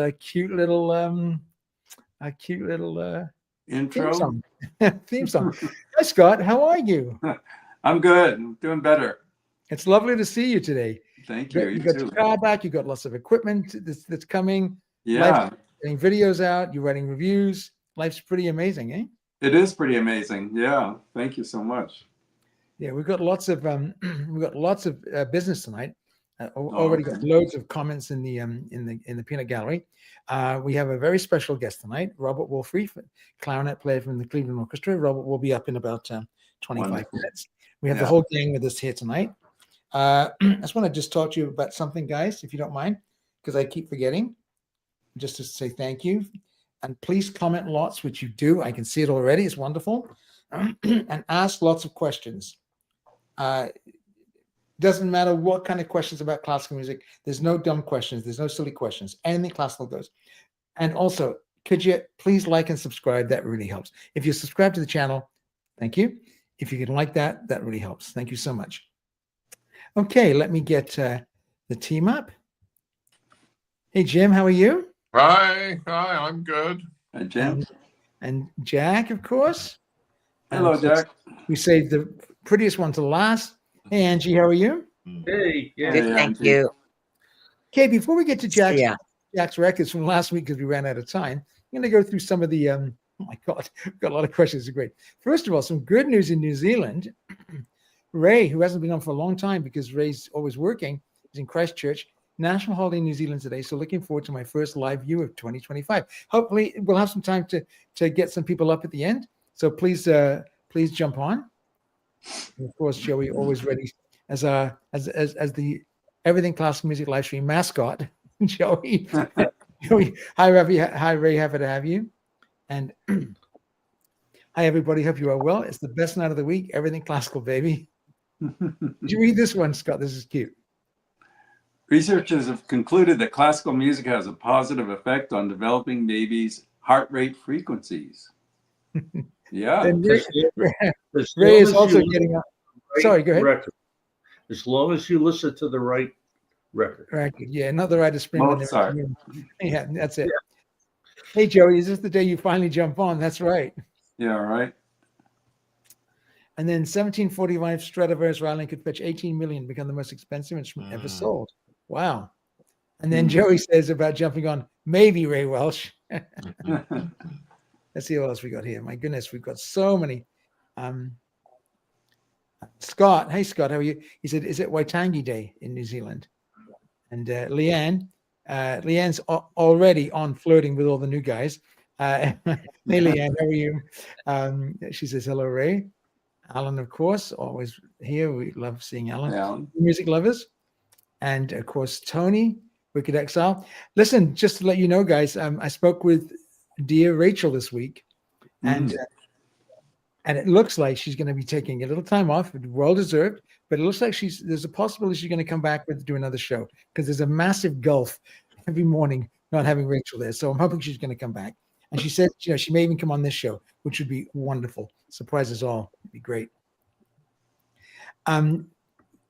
a cute little intro theme song. Theme song. Hi, Scott. How are you? I'm good. I'm doing better. It's lovely to see you today. Thank you. You got your car back. You got lots of equipment that's coming. Yeah. Getting videos out. You're writing reviews. Life's pretty amazing, eh? It is pretty amazing. Yeah. Thank you so much. Yeah, we've got lots of business tonight. Already got loads of comments in the peanut gallery. We have a very special guest tonight, Robert Wolfrey, clarinet player from the Cleveland Orchestra. Robert will be up in about 25 minutes. We have the whole gang with us here tonight. I just want to just talk to you about something, guys, if you don't mind, because I keep forgetting. Just to say thank you, and please comment lots, which you do. I can see it already. It's wonderful, and ask lots of questions. Doesn't matter what kind of questions about classical music. There's no dumb questions. There's no silly questions. Anything classical goes. And also, could you please like and subscribe? That really helps. If you subscribe to the channel, thank you. If you can like that, that really helps. Thank you so much. Okay, let me get the team up. Hey, Jim, how are you? Hi, I'm good. Hi, Jim. And Jack, of course. Hello, Jack. We saved the prettiest one to last. Hey, Angie, how are you? Hey, yeah. Good, thank you. Okay, before we get to Jack's records from last week, because we ran out of time, I'm going to go through some of the, oh my God, got a lot of questions. They're great. First of all, some good news in New Zealand. Ray, who hasn't been on for a long time because Ray's always working, is in Christchurch. National holiday in New Zealand today, so looking forward to my first live view of 2025. Hopefully, we'll have some time to get some people up at the end. So please jump on. And of course, Joey always ready as the Everything Classical Music live stream mascot. Joey, hi Ray, happy to have you. And hi everybody, hope you are well. It's the best night of the week. Everything classical, baby. Did you read this one, Scott? This is cute. Researchers have concluded that classical music has a positive effect on developing babies' heart rate frequencies. Yeah. And Ray is also getting up. Sorry, go ahead. Record. As long as you listen to the right record. Right. Yeah, not the right of spring. Mozart. Yeah, that's it. Yeah. Hey, Joey, is this the day you finally jump on? That's right. Yeah, right. And then 1745 Stradivarius violin could fetch 18 million, become the most expensive instrument ever sold. Wow. And then Joey says about jumping on, maybe Ray Welsh. Let's see what else we got here. My goodness, we've got so many. Scott, hey Scott, how are you? He said, is it Waitangi Day in New Zealand? And Leanne's already on flirting with all the new guys. Hey Leanne, how are you? She says, hello Ray. Alan, of course, always here. We love seeing Alan. Yeah. Music lovers. And of course, Tony, Wicked Exile. Listen, just to let you know, guys, I spoke with dear Rachel this week, and it looks like she's going to be taking a little time off, well deserved. But it looks like there's a possibility she's going to come back do another show, because there's a massive gulf every morning not having Rachel there. So I'm hoping she's going to come back. And she said, she may even come on this show, which would be wonderful. Surprise us all. It'd be great.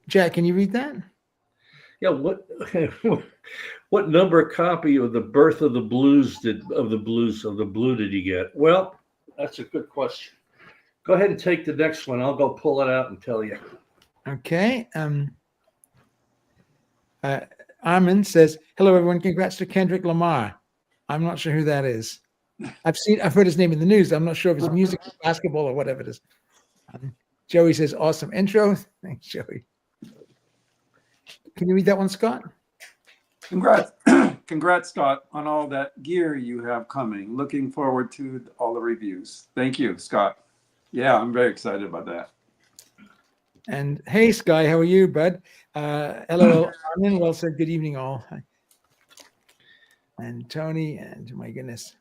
Jack, can you read that? Yeah, what number copy of the Birth of the Blues did you get? Well, that's a good question. Go ahead and take the next one. I'll go pull it out and tell you. Okay. Armin says, hello everyone, congrats to Kendrick Lamar. I'm not sure who that is. I've heard his name in the news. I'm not sure if it's music, basketball, or whatever it is. Joey says, awesome intro. Thanks, Joey. Can you read that one, Scott? Congrats. Congrats, Scott, on all that gear you have coming. Looking forward to all the reviews. Thank you, Scott. Yeah, I'm very excited about that. And hey, Sky, how are you, bud? Hello, Armin. Well said. Good evening, all. And Tony, and my goodness.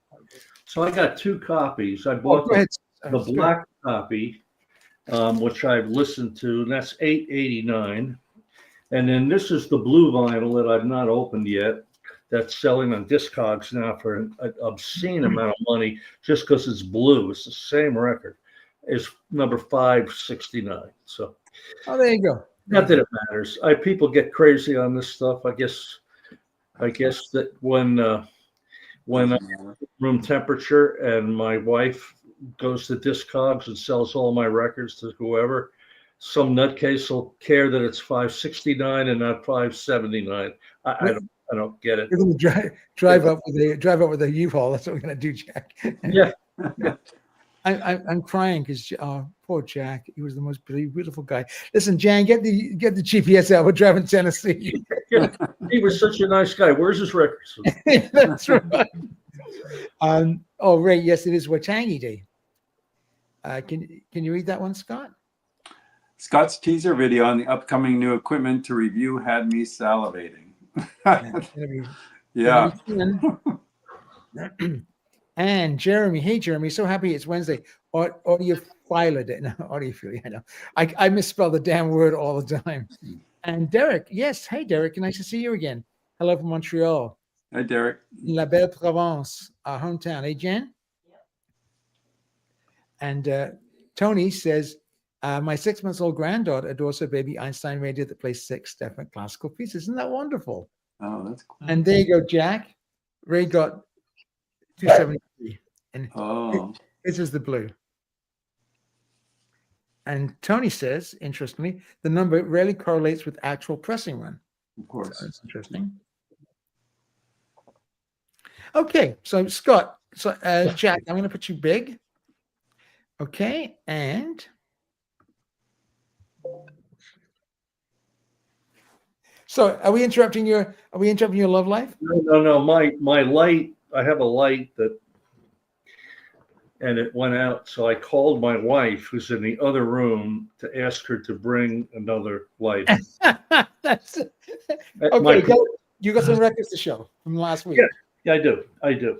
So I got two copies. I bought the black copy, which I've listened to, and that's $8.89. And then this is the blue vinyl that I've not opened yet. That's selling on Discogs now for an obscene amount of money, just because it's blue. It's the same record. It's number 569. So, there you go. Not that it matters. People get crazy on this stuff. I guess that when when room temperature, and my wife goes to Discogs and sells all my records to whoever, some nutcase will care that it's $569 and not $579. I don't get it. We're going to drive up with a U-Haul. That's what we're going to do, Jack. Yeah. I'm crying because poor Jack. He was the most beautiful guy. Listen, Jan, get the GPS out. We're driving to Tennessee. He was such a nice guy. Where's his records? That's right. Ray, yes, it is Watangi Day. Can you read that one, Scott? Scott's teaser video on the upcoming new equipment to review had me salivating. Yeah. And Jeremy, hey Jeremy, so happy it's Wednesday. Audiophile day. No, audiophile. I know. I misspell the damn word all the time. And Derek, yes, hey Derek, nice to see you again. Hello from Montreal. Hi Derek. La Belle Provence, our hometown. Hey Jen? Yeah. And Tony says, my 6-month-old granddaughter adores her baby Einstein radio that plays 6 different classical pieces. Isn't that wonderful? Oh, that's cool. And there you go, Jack. Ray got 273. And this is the blue. And Tony says, interestingly, the number rarely correlates with actual pressing run. Of course. So that's interesting. Okay, so Scott, Jack, I'm going to put you big. Okay, and so are we interrupting your love life? No. My light, I have a light and it went out. So I called my wife, who's in the other room, to ask her to bring another light. That's okay. You got some records to show from last week. Yeah, I do.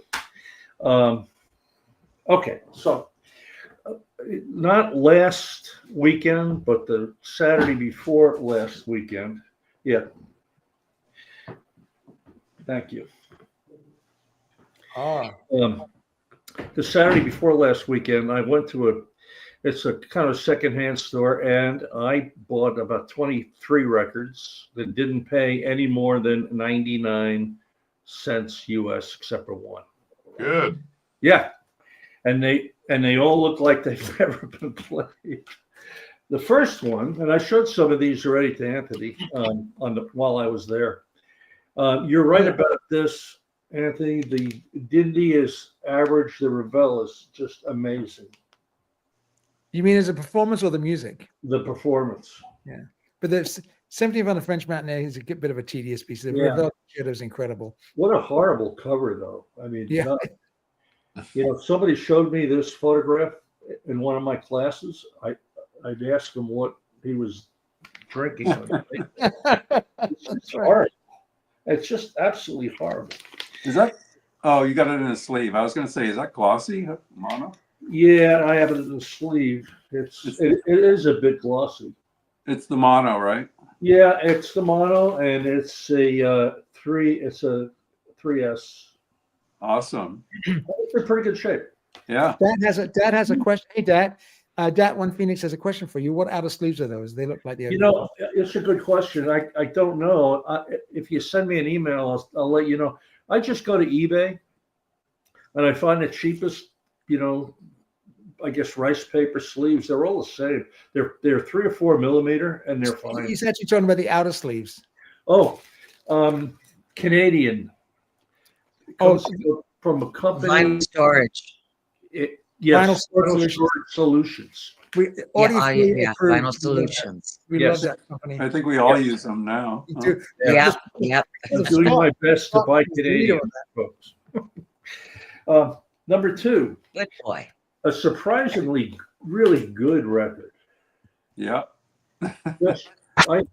Okay, so not last weekend, but the Saturday before last weekend. Yeah. Thank you. The Saturday before last weekend, I went to it's a kind of secondhand store, and I bought about 23 records that didn't pay any more than 99 cents US, except for one. Good. Yeah, and they all look like they've never been played. The first one, and I showed some of these already to Anthony while I was there. You're right about this, Anthony. The Dindy is average. The Ravel is just amazing. You mean as a performance or the music? The performance. Yeah, but the 70th on the French Matinee is a bit of a tedious piece. The Ravel is incredible. What a horrible cover, though. I mean, yeah. Somebody showed me this photograph in one of my classes. I'd ask him what he was drinking. It's horrible. It's just absolutely horrible. Is that? Oh, you got it in a sleeve. I was going to say, is that glossy mono? Yeah, I have it in the sleeve. It is a bit glossy. It's the mono, right? Yeah, it's the mono, and it's a 3S. Awesome. It's in pretty good shape. Yeah. Dad has a question. Hey, Dad. Dad One Phoenix has a question for you. What outer sleeves are those? They look like the. It's a good question. I don't know. If you send me an email, I'll let you know. I just go to eBay, and I find the cheapest. I guess rice paper sleeves. They're all the same. They're 3 or 4 millimeter, and they're fine. He's actually talking about the outer sleeves. Oh, Canadian. From a company. Vinyl storage. Yes, Vinyl storage solutions. Vinyl Solutions. We love that company. I think we all use them now. Yeah. I'm doing my best to buy Canadian, folks. Number 2. Good boy. A surprisingly really good record. Yeah. I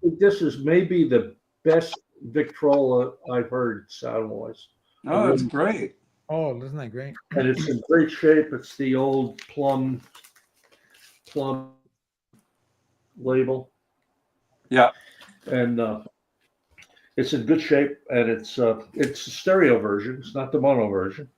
think this is maybe the best Victrola I've heard sound-wise. Oh, that's great. Oh, isn't that great? And it's in great shape. It's the old plum label. Yeah. And it's in good shape, and it's a stereo version. It's not the mono version.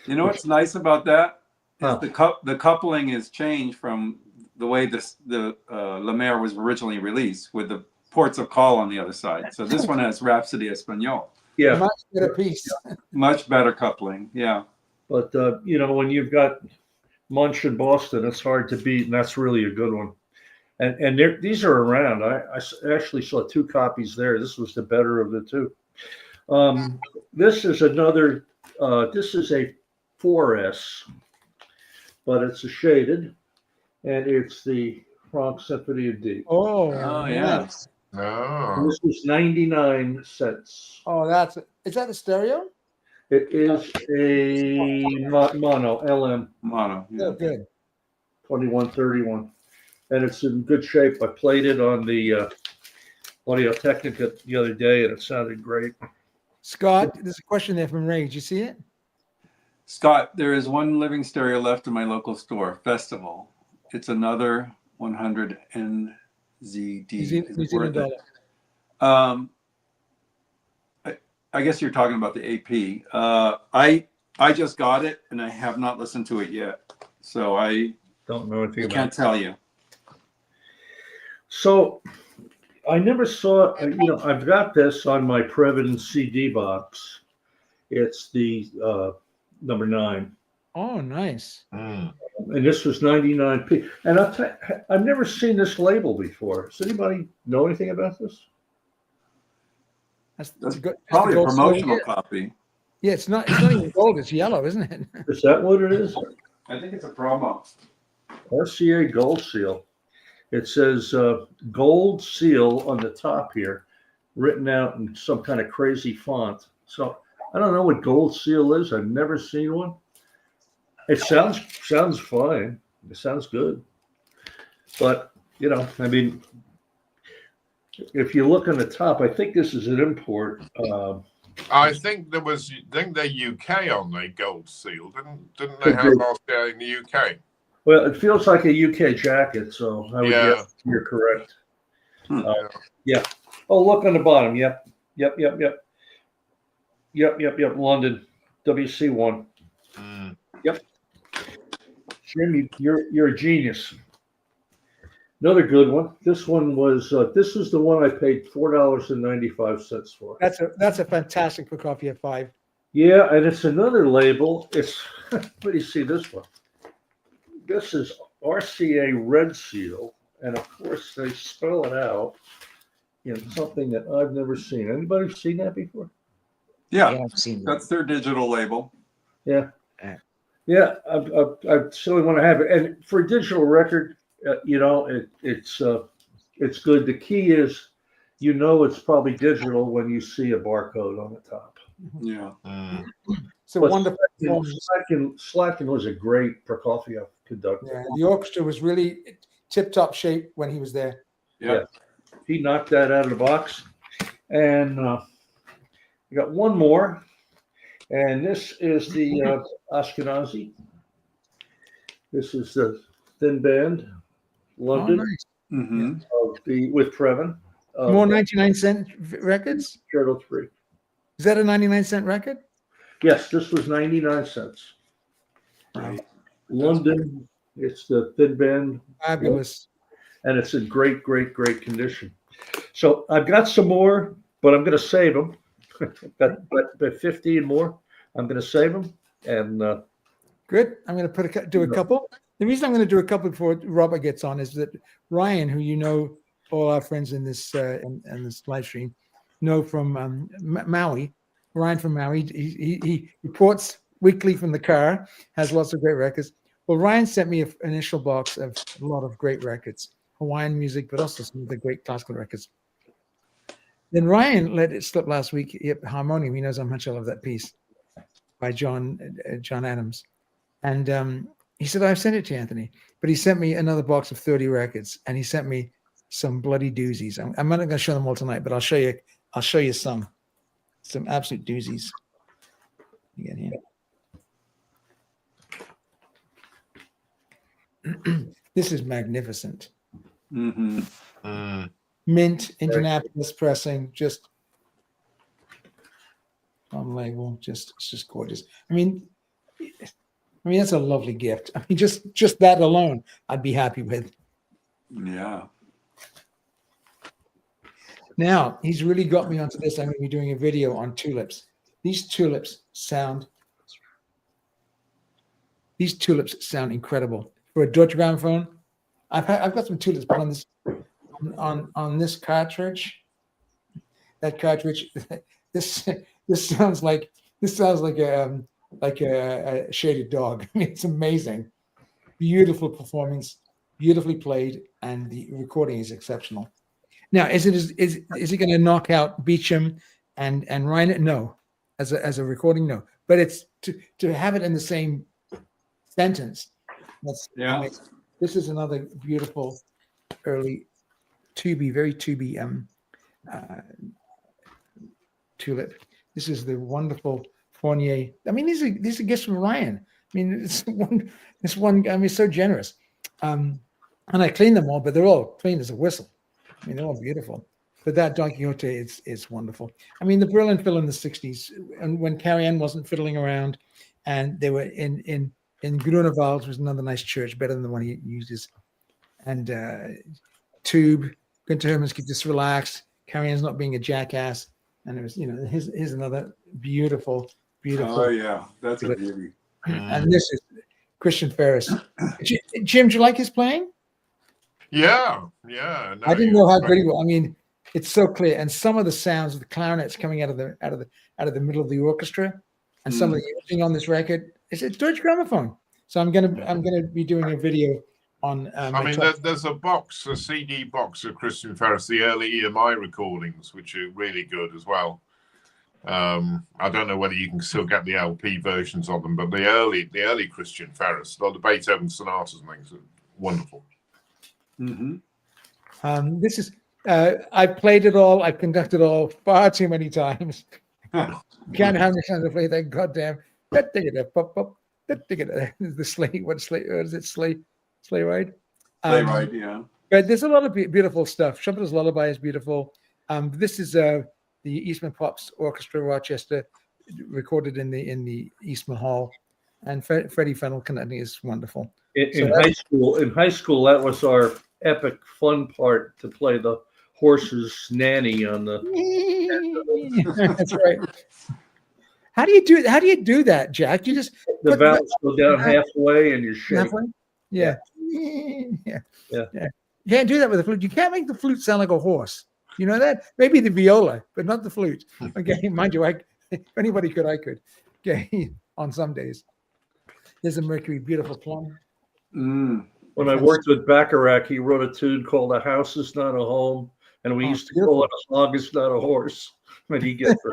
You know what's nice about that? The coupling is changed from the way the La was originally released, with the ports of call on the other side. So this one has Rhapsody Espanol. Yeah. Much better piece. Much better coupling. Yeah. But when you've got Munch in Boston, it's hard to beat, and that's really a good one. And these are around. I actually saw 2 copies there. This was the better of the 2. This is another. This is a 4S, but it's a shaded, and it's the Franck Symphony in D. Oh yeah. Nice. No. This was 99 cents. Oh, is that a stereo? It is a mono LM Mono. Yeah. Oh, good. 2131, and it's in good shape. I played it on the Audio Technica the other day, and it sounded great. Scott, there's a question there from Ray. Did you see it? Scott, there is one living stereo left in my local store, Festival. It's another 100 NZD. New Zealand dollar. I guess you're talking about the AP. I just got it and I have not listened to it yet, so I Don't know anything about can't it. tell you. So I never saw, I've got this on my Previn CD box. It's the number 9. Oh, nice. Mm. And this was 99p. And I've never seen this label before. Does anybody know anything about this? That's good. probably a gold promotional seal. copy. Yeah, it's not even gold. It's yellow, isn't it? Is that what it is? I think it's a promo. RCA Gold Seal. It says Gold Seal on the top here, written out in some kind of crazy font. So I don't know what Gold Seal is. I've never seen one. It sounds fine. It sounds good. But, I mean, if you look on the top, I think this is an import. I think they're UK on the gold seal, didn't they have RCA in the UK? Well, it feels like a UK jacket, so I would guess you're correct. Yeah. Oh, look on the bottom. Yep. London, WC1. Mm. Yep. Jim, you're a genius. Another good one. This one was. This is the one I paid $4.95 for. That's a fantastic Prokofiev 5. Yeah, and it's another label. It's. Let me see this one. This is RCA Red Seal, and of course they spell it out in something that I've never seen. Anybody seen that before? Yeah, I've seen that. that's their digital label. Yeah. Yeah, I still want to have it. And for a digital record, it's good. The key is, it's probably digital when you see a barcode on the top. Yeah. Mm. It's a wonderful performance. Slacken was a great Prokofiev conductor. Yeah, the orchestra was really tip-top shape when he was there. Yeah. He knocked that out of the box. And we got one more. And this is the Ashkenazi. This is the thin band, London, Oh, nice. Mm-hmm. with Previn. More 99-cent records? Turtle 3. Is that a 99-cent record? Yes, this was 99 cents. Right. London, it's the thin band. Fabulous. And it's in great condition. So I've got some more, but I'm going to save them. But 15 more, I'm going to save them. And Good. I'm going to do a couple. The reason I'm going to do a couple before Robert gets on is that Ryan, who all our friends in this in this live stream know from Maui. Ryan from Maui. He reports weekly from the car. Has lots of great records. Well, Ryan sent me an initial box of a lot of great records, Hawaiian music, but also some of the great classical records. Then Ryan let it slip last week. Harmonium. He knows how much I love that piece by John Adams. And he said, I've sent it to Anthony. But he sent me another box of 30 records. And he sent me some bloody doozies. I'm not going to show them all tonight, but I'll show you some absolute doozies. Again here. This is magnificent. Mm-hmm. Mm. Mint, Indianapolis pressing, just on label, it's just gorgeous. I mean, that's a lovely gift. I mean, just that alone, I'd be happy with. Yeah. Now he's really got me onto this. I'm going to be doing a video on tulips. These tulips sound incredible for a Deutsche gramophone. I've got some tulips, but on this cartridge, that cartridge, this sounds like a shaded dog. I mean, it's amazing, beautiful performance, beautifully played, and the recording is exceptional. Now, is it going to knock out Beecham and Reiner? No, as a recording, no. But it's to have it in the same sentence. That's amazing. This is another beautiful early very tubey tulip. This is the wonderful Fournier. I mean, these are gifts from Ryan. I mean, this one. I mean, so generous. And I clean them all, but they're all clean as a whistle. I mean, they're all beautiful. But that Don Quixote is wonderful. I mean, the Berlin Fiddle in the 60s, and when Carrie Ann wasn't fiddling around, and they were in Grunewald was another nice church, better than the one he uses. And Tube, Günther Hermanns could just relax. Carrie Ann's not being a jackass. And it was, here's another beautiful. Oh, yeah, that's a beauty. And this is Christian Ferris. Jim, do you like his playing? Yeah. No, I didn't know how good he was. I mean, it's so clear, and some of the sounds of the clarinets coming out of the middle of the orchestra, and some of the imaging on this record. It's Deutsche gramophone. So I'm gonna be doing a video on. There's a CD box of Christian Ferris, the early EMI recordings, which are really good as well. I don't know whether you can still get the LP versions of them, but the early Christian Ferris, like the Beethoven sonatas and things, are wonderful. Mm-hmm. This is I've played it all. I've conducted all far too many times. Can't have me trying to play that goddamn the sleigh. What sleigh? Or is it sleigh? Sleigh ride. Sleigh ride, yeah. But there's a lot of beautiful stuff. Schumpeter's Lullaby is beautiful. This is the Eastman Pops Orchestra, Rochester, recorded in the Eastman Hall, and Freddie Fennell conducting is wonderful. In high school, that was our epic fun part, to play the horse's nanny on the. That's right. How do you do that, Jack? You just the valves go down halfway and you shake. Halfway? Yeah. You can't do that with the flute. You can't make the flute sound like a horse. You know that? Maybe the viola, but not the flute. Okay, mind you, if anybody could, I could. Okay, on some days. There's a Mercury Beautiful Plum. When I worked with Bacharach, he wrote a tune called "A House Is Not a Home," and we used to call it "A Hog Is Not a Horse." When he gets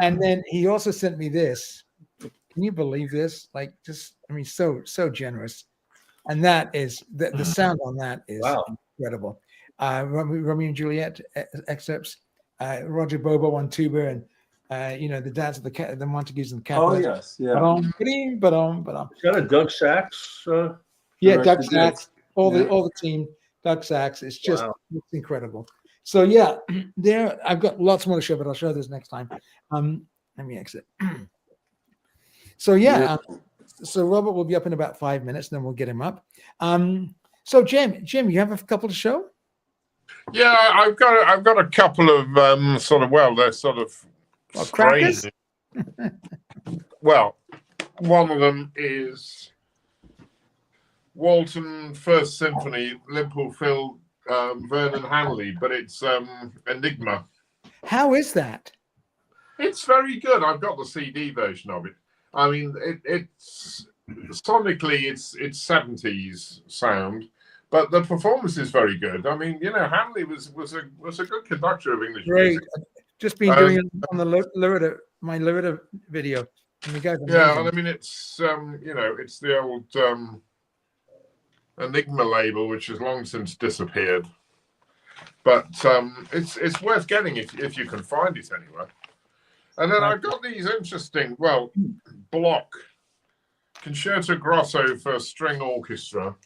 And then he also sent me this. Can you believe this? Like, so generous. And that is the sound on that is incredible. Romeo and Juliet excerpts. Roger Bobo on tuba, and the dance of the Montagues and the Capulets. Oh yes, yeah. Got a Doug Sax. Doug Sax. All the team. Doug Sax. It's just it's incredible. So yeah, I've got lots more to show, but I'll show this next time. Let me exit. So so Robert will be up in about 5 minutes, and then we'll get him up. So Jim, you have a couple to show? Yeah, I've got a couple of they're sort of crackers. Well, one of them is Walton First Symphony, Liverpool Phil Vernon Hanley, but it's Enigma. How is that? It's very good. I've got the CD version of it. I mean, it's sonically it's 70s sound, but the performance is very good. I mean, Hanley was a good conductor of English music. Just been doing it on the my Lyrita video. And I mean, it's it's the old Enigma label, which has long since disappeared. But it's worth getting if you can find it anywhere. And then I've got these interesting, block Concerto Grosso for string orchestra,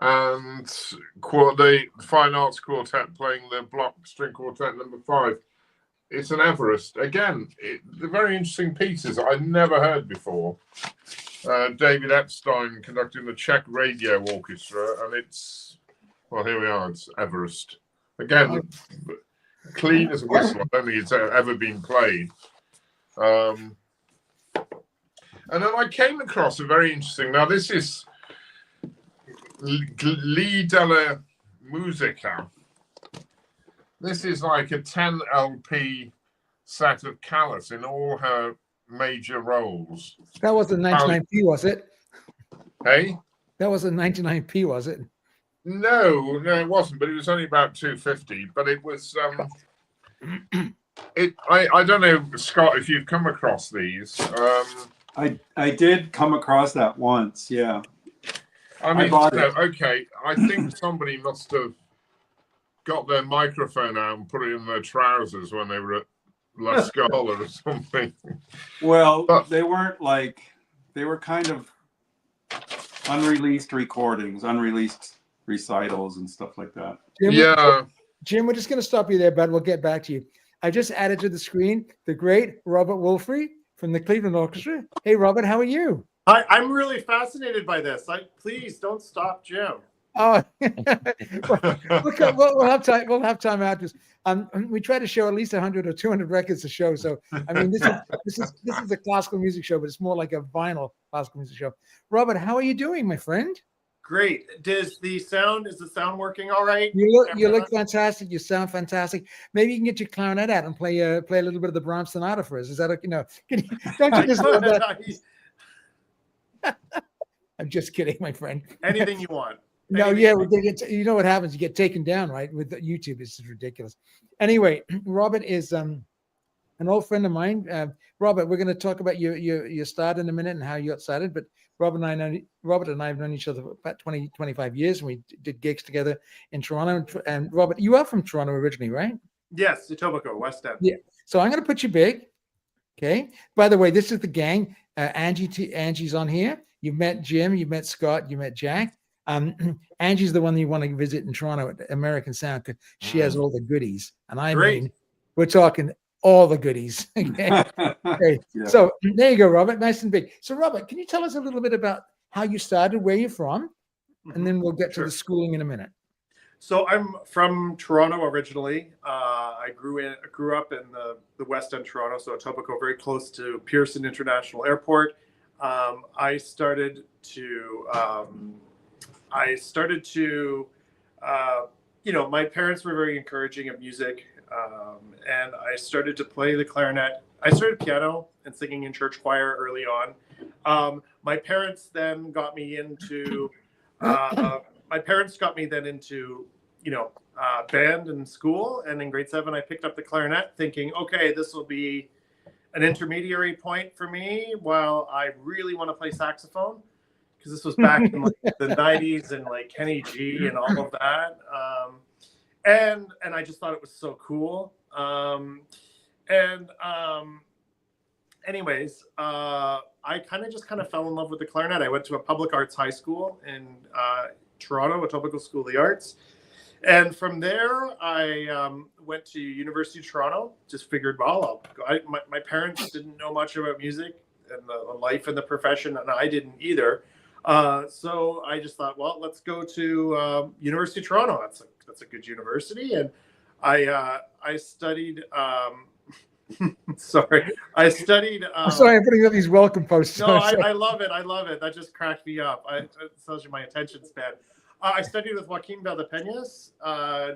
and the Fine Arts Quartet playing the block string quartet number 5. It's an Everest. Again, the very interesting pieces I'd never heard before. David Epstein conducting the Czech Radio Orchestra, and here we are, it's Everest. Again, clean as a whistle. I don't think it's ever been played. And then I came across a very interesting. Now this is Lee della Musica. This is like a 10 LP set of Callas in all her major roles. That wasn't 99p, was it? Hey? That wasn't 99p, was it? No, it wasn't, but it was only about 250. But it was I don't know, Scott, if you've come across these. I did come across that once, yeah. I mean, okay, I think somebody must have got their microphone out and put it in their trousers when they were at La Scala or something. Well, but they weren't like, they were kind of unreleased recordings, unreleased recitals and stuff like that. Jim, we're just going to stop you there, bud. We'll get back to you. I just added to the screen the great Robert Wolfrey from the Cleveland Orchestra. Hey, Robert, how are you? Hi, I'm really fascinated by this. Please don't stop, Jim. Oh, we'll have time. We'll have time after this. We try to show at least 100 or 200 records a show. So, I mean, this is a classical music show, but it's more like a vinyl classical music show. Robert, how are you doing, my friend? Great. Is the sound working all right? You look fantastic. You sound fantastic. Maybe you can get your clarinet out and play a little bit of the Brahms Sonata for us. Is that okay? No, don't you just love that? I'm just kidding, my friend. Anything you want. No, yeah, you know what happens? You get taken down, right? With YouTube, it's just ridiculous. Anyway, Robert is an old friend of mine. Robert, we're going to talk about your start in a minute and how you got started. But Robert and I have known each other for about 20, 25 years, and we did gigs together in Toronto. And Robert, you are from Toronto originally, right? Yes, Etobicoke, West End. Yeah. So I'm going to put you big. Okay. By the way, this is the gang. Angie's on here. You've met Jim. You've met Scott. You met Jack. Angie's the one you want to visit in Toronto at American Sound because she has all the goodies. And I mean, we're talking all the goodies. Okay. Okay. Yeah. So there you go, Robert. Nice and big. So, Robert, can you tell us a little bit about how you started, where you're from, and then we'll get to the schooling in a minute. So I'm from Toronto originally. I grew up in the West End Toronto, so Etobicoke, very close to Pearson International Airport. I started to my parents were very encouraging of music, and I started to play the clarinet. I started piano and singing in church choir early on. My parents then got me into band in school, and in grade 7 I picked up the clarinet thinking, okay, this will be an intermediary point for me while I really want to play saxophone, because this was back in like the 90s and like Kenny G and all of that. And I just thought it was so cool. Anyways, I kind of fell in love with the clarinet. I went to a public arts high school in Toronto, Etobicoke School of the Arts. And from there, I went to University of Toronto, just figured, well, my parents didn't know much about music and the life and the profession, and I didn't either. So I just thought, well, let's go to University of Toronto. That's a good university. And I studied... sorry, I studied... I'm sorry, I'm putting up these welcome posts. No, I love it. I love it. That just cracked me up. It tells you my attention span. I studied with Joaquin Valdepeñas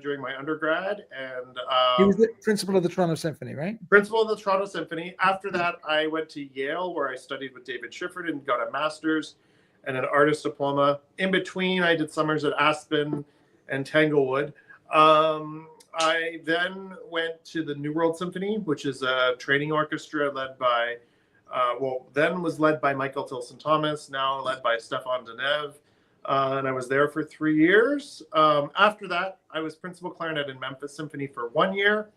during my undergrad, and he was the principal of the Toronto Symphony, right? Principal of the Toronto Symphony. After that, I went to Yale, where I studied with David Shifford and got a master's and an artist diploma. In between, I did summers at Aspen and Tanglewood. I then went to the New World Symphony, which is a training orchestra led by, then was led by Michael Tilson Thomas, now led by Stefan Deneve. And I was there for 3 years. After that, I was principal clarinet in Memphis Symphony for 1 year.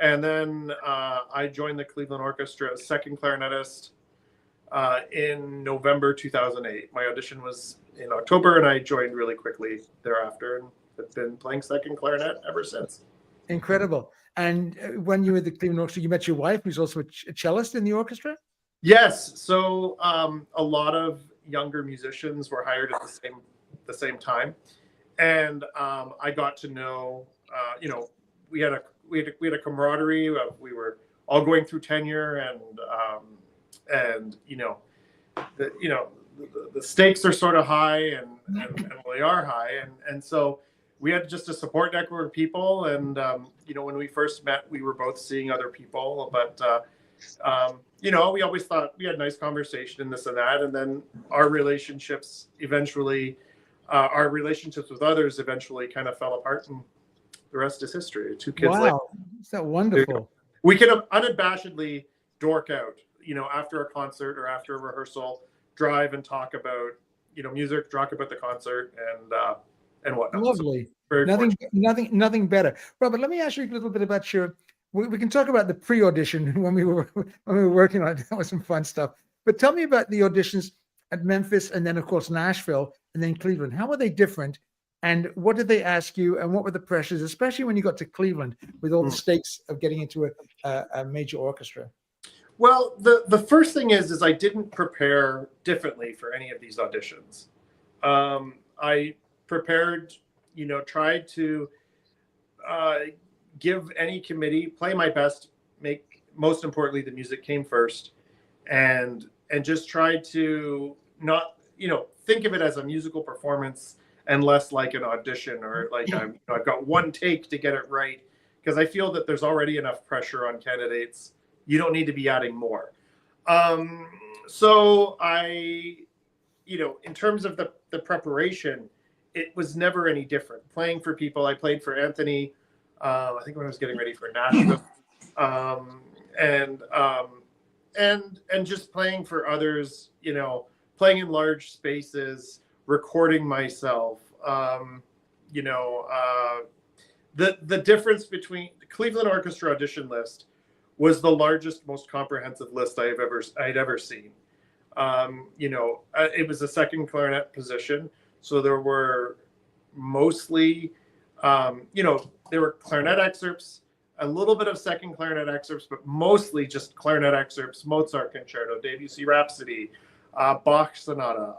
And then I joined the Cleveland Orchestra as second clarinetist in November 2008. My audition was in October, and I joined really quickly thereafter, and have been playing second clarinet ever since. Incredible. And when you were at the Cleveland Orchestra, you met your wife, who's also a cellist in the orchestra? Yes. So a lot of younger musicians were hired at the same time, and I got to know we had a camaraderie. We were all going through tenure, and the stakes are sort of high, and they are high, and so we had just a support network of people. And when we first met, we were both seeing other people, but we always thought we had nice conversation and this and that, and then our relationships with others eventually kind of fell apart, and the rest is history. 2 kids. Wow, is that wonderful? We can unabashedly dork out, after a concert or after a rehearsal, drive and talk about, music, talk about the concert and whatnot. Lovely. So Nothing better. Robert, let me ask you a little bit about we can talk about the pre-audition when we were working on it. That was some fun stuff. But tell me about the auditions at Memphis, and then of course Nashville, and then Cleveland. How were they different? And what did they ask you? And what were the pressures, especially when you got to Cleveland with all the stakes of getting into a major orchestra? Well, the first thing is I didn't prepare differently for any of these auditions. I prepared, tried to give any committee, play my best, most importantly, the music came first, and just tried to not, think of it as a musical performance and less like an audition, or like I've got one take to get it right, because I feel that there's already enough pressure on candidates. You don't need to be adding more. So I, in terms of the preparation, it was never any different. Playing for people, I played for Anthony, I think when I was getting ready for Nashville, and just playing for others, playing in large spaces, recording myself. The difference between the Cleveland Orchestra audition list was the largest, most comprehensive list I'd ever seen. It was a second clarinet position, so there were mostly, there were clarinet excerpts, a little bit of second clarinet excerpts, but mostly just clarinet excerpts, Mozart Concerto, Debussy Rhapsody, Bach Sonata,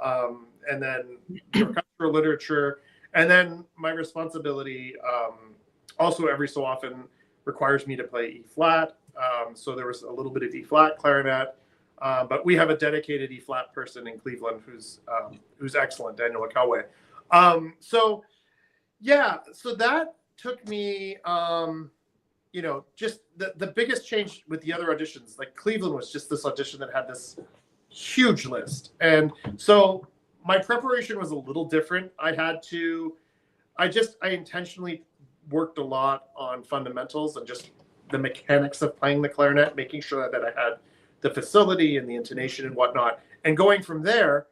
and then orchestral literature. And then my responsibility also every so often requires me to play E flat. So there was a little bit of E flat clarinet, but we have a dedicated E flat person in Cleveland who's excellent, Daniel McElway. So that took me, just the biggest change with the other auditions. Like Cleveland was just this audition that had this huge list, and so my preparation was a little different. I intentionally worked a lot on fundamentals and just the mechanics of playing the clarinet, making sure that I had the facility and the intonation and whatnot. And going from there,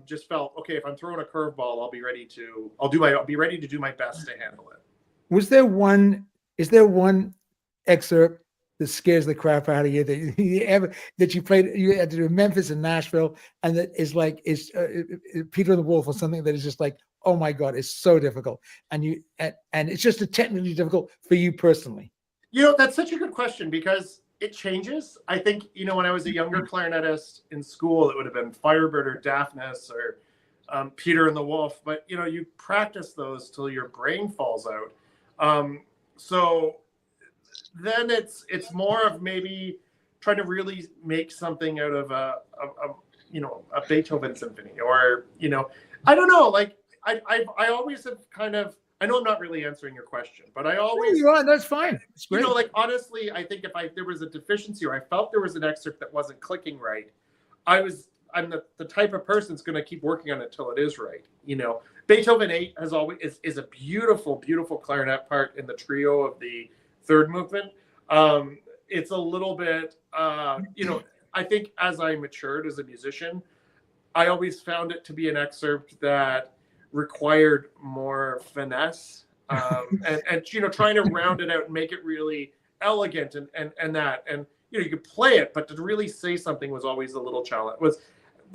just felt, okay, if I'm throwing a curveball, I'll be ready to do my best to handle it. Is there one excerpt that scares the crap out of you that you played, you had to do in Memphis and Nashville, and that is like Peter and the Wolf or something that is just like, oh my God, it's so difficult, and it's just technically difficult for you personally? That's such a good question, because it changes. I think, when I was a younger clarinetist in school, it would have been Firebird or Daphnis or Peter and the Wolf, but you practice those till your brain falls out. So then it's more of maybe trying to really make something out of a Beethoven symphony, or I don't know. Like I always have kind of, I know I'm not really answering your question, but I always, you are, that's fine. It's great. Honestly, I think if there was a deficiency, or I felt there was an excerpt that wasn't clicking right, I'm the type of person that's going to keep working on it till it is right. Beethoven 8 has always is a beautiful, beautiful clarinet part in the trio of the third movement. It's a little bit, I think as I matured as a musician, I always found it to be an excerpt that required more finesse, and trying to round it out and make it really elegant, and that, and you could play it, but to really say something was always a little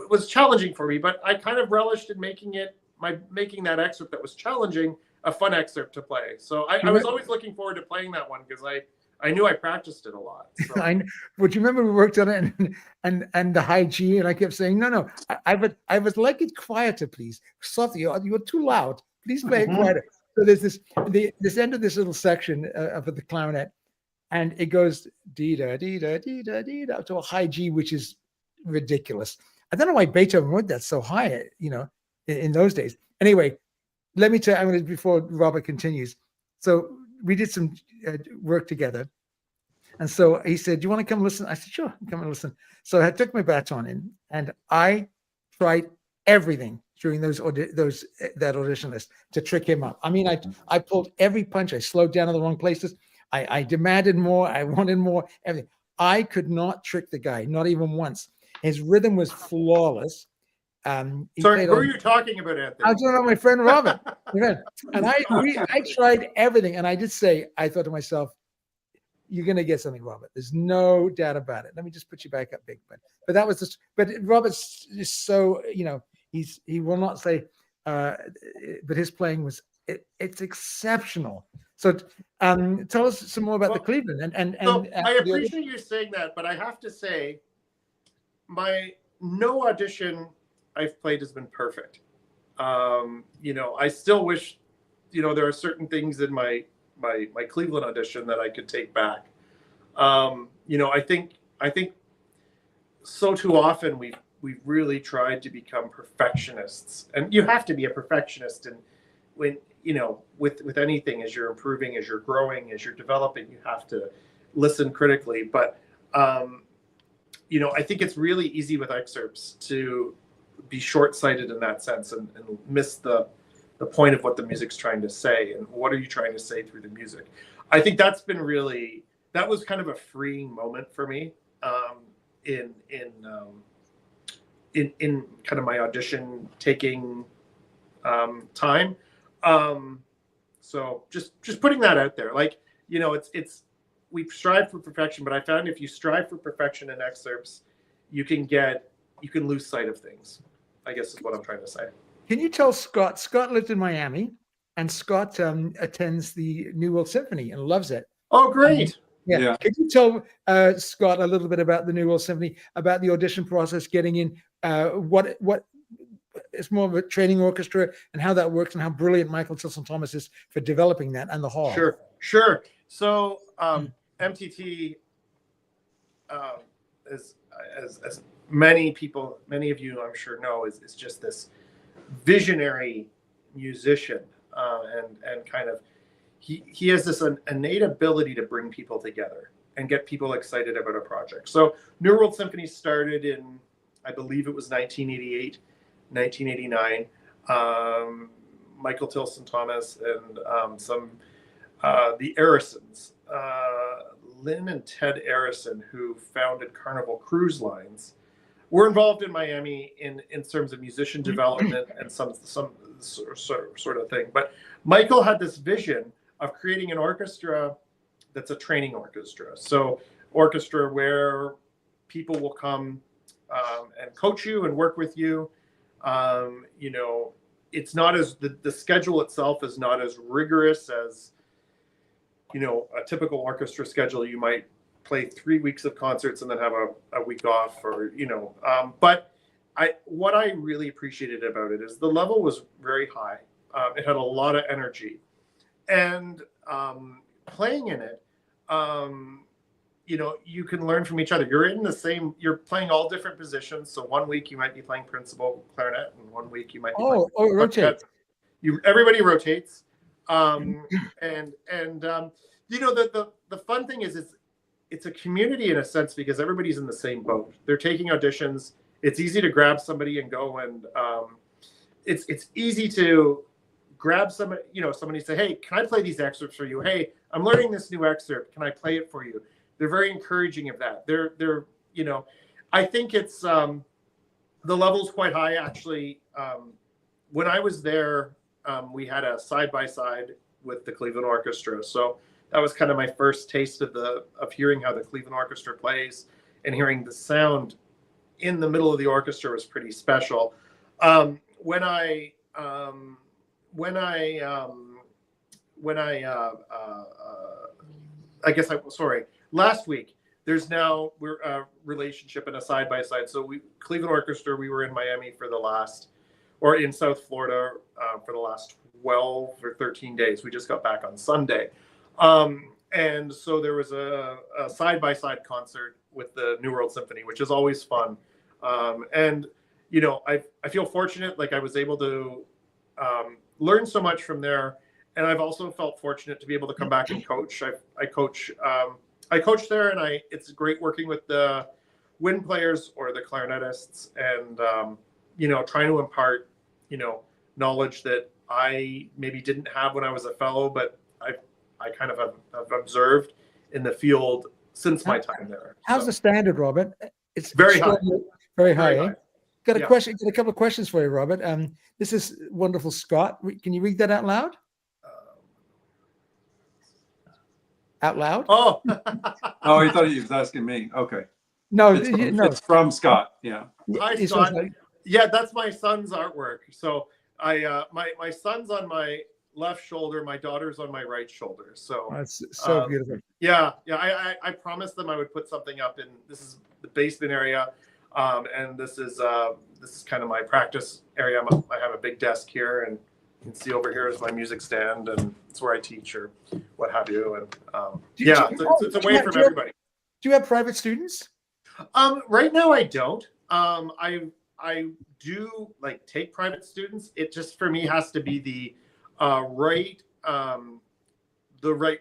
was challenging for me. But I kind of relished in making that excerpt that was challenging a fun excerpt to play. So I was always looking forward to playing that one, because I knew I practiced it a lot. So. But you remember we worked on it, and the high G, and I kept saying, no, I would like it quieter, please. Softly, you're too loud. Please play it quieter. So there's this end of this little section of the clarinet, and it goes dee da dee da dee da dee da to a high G, which is ridiculous. I don't know why Beethoven wrote that so high, in those days. Anyway, let me tell you, before Robert continues. So we did some work together. And so he said, "Do you want to come listen?" I said, "Sure, come and listen." So I took my baton in, and I tried everything during that audition list to trick him up. I mean, I pulled every punch. I slowed down in the wrong places. I demanded more. I wanted more. Everything. I could not trick the guy, not even once. His rhythm was flawless. Sorry, who are you talking about, Anthony? I was talking about my friend Robert. And I tried everything, and I did say, I thought to myself, "You're going to get something, Robert. There's no doubt about it." Let me just put you back up, Big Ben. But that was just. But Robert's just so he will not say, but his playing was it's exceptional. So tell us some more about the Cleveland and I appreciate you saying that, but I have to say, no audition I've played has been perfect. I still wish, there are certain things in my Cleveland audition that I could take back. I think so too often we've really tried to become perfectionists, and you have to be a perfectionist. And when with anything, as you're improving, as you're growing, as you're developing, you have to listen critically. But I think it's really easy with excerpts to be short-sighted in that sense and miss the point of what the music's trying to say and what are you trying to say through the music. I think that was kind of a freeing moment for me in kind of my audition taking time. So just putting that out there, we strive for perfection, but I found if you strive for perfection in excerpts, you can lose sight of things, I guess is what I'm trying to say. Can you tell Scott? Scott lives in Miami, and Scott attends the New World Symphony and loves it. Oh, great! Yeah. Can you tell Scott a little bit about the New World Symphony, about the audition process, getting in? What it's more of a training orchestra, and how that works, and how brilliant Michael Tilson Thomas is for developing that, and the hall. Sure. So MTT, as many of you I'm sure know, is just this visionary musician, and kind of he has this innate ability to bring people together and get people excited about a project. So New World Symphony started in, I believe it was 1988, 1989. Michael Tilson Thomas and the Arrisons, Lynn and Ted Arrison, who founded Carnival Cruise Lines, were involved in Miami in terms of musician development and some sort of thing. But Michael had this vision of creating an orchestra that's a training orchestra. So orchestra where people will come and coach you and work with you. It's not as the schedule itself is not as rigorous as a typical orchestra schedule. You might play 3 weeks of concerts and then have a week off, but what I really appreciated about it is the level was very high. It had a lot of energy, and playing in it, you can learn from each other. You're playing all different positions. So 1 week you might be playing principal clarinet, and 1 week you might be playing rotate. Everybody rotates. The fun thing is it's a community in a sense, because everybody's in the same boat. They're taking auditions. It's easy to grab somebody and go, and it's easy to grab somebody, somebody say, "Hey, can I play these excerpts for you? Hey, I'm learning this new excerpt. Can I play it for you?" They're very encouraging of that. They're I think it's the level's quite high actually. When I was there, we had a side-by-side with the Cleveland Orchestra. So that was kind of my first taste of hearing how the Cleveland Orchestra plays, and hearing the sound in the middle of the orchestra was pretty special. Last week, we're a relationship and a side-by-side. So Cleveland Orchestra, we were in Miami in South Florida for the last 12 or 13 days. We just got back on Sunday. And so there was a side-by-side concert with the New World Symphony, which is always fun. And, you know, I feel fortunate, like I was able to learn so much from there. And I've also felt fortunate to be able to come back and coach. I coach there, and it's great working with the wind players or the clarinetists, and you know, trying to impart, you know, knowledge that I maybe didn't have when I was a fellow, but I kind of have observed in the field since my time there. How's the standard, Robert? It's very high. Very high. Very Eh? high. Got a question. Got a couple of questions for you, Robert. This is wonderful, Scott. Can you read that out loud? Out loud? Oh, oh, I thought he was asking me. Okay. No, it's from Scott. Yeah. Hi, Scott. Yeah, that's my son's artwork. So my son's on my left shoulder, my daughter's on my right shoulder. So that's so beautiful. Yeah. I promised them I would put something up in, this is the basement area, and this is kind of my practice area. I have a big desk here, and you can see over here is my music stand, and it's where I teach or what have you. And it's away from everybody. Do you have private students? Right now I don't. I do like take private students. It just for me has to be the right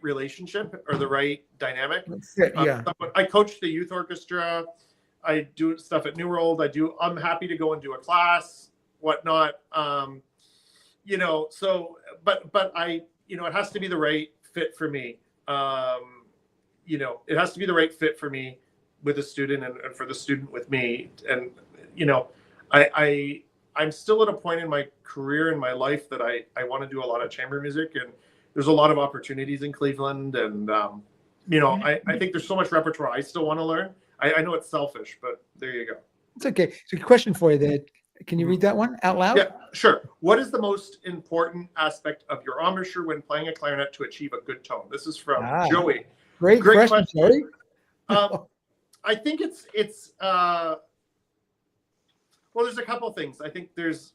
relationship or the right dynamic. Yeah. I coach the youth orchestra. I do stuff at New World. I'm happy to go and do a class, whatnot. You know, so, but I, you know, it has to be the right fit for me. You know, it has to be the right fit for me with a student and for the student with me. And, you know, I'm still at a point in my career, in my life, that I want to do a lot of chamber music, and there's a lot of opportunities in Cleveland. And, you know, I think there's so much repertoire I still want to learn. I know it's selfish, but there you go. It's okay. So a question for you there. Can you read that one out loud? Yeah, sure. What is the most important aspect of your embouchure when playing a clarinet to achieve a good tone? This is from Joey. Great question, Joey. I think it's well, there's a couple of things. I think there's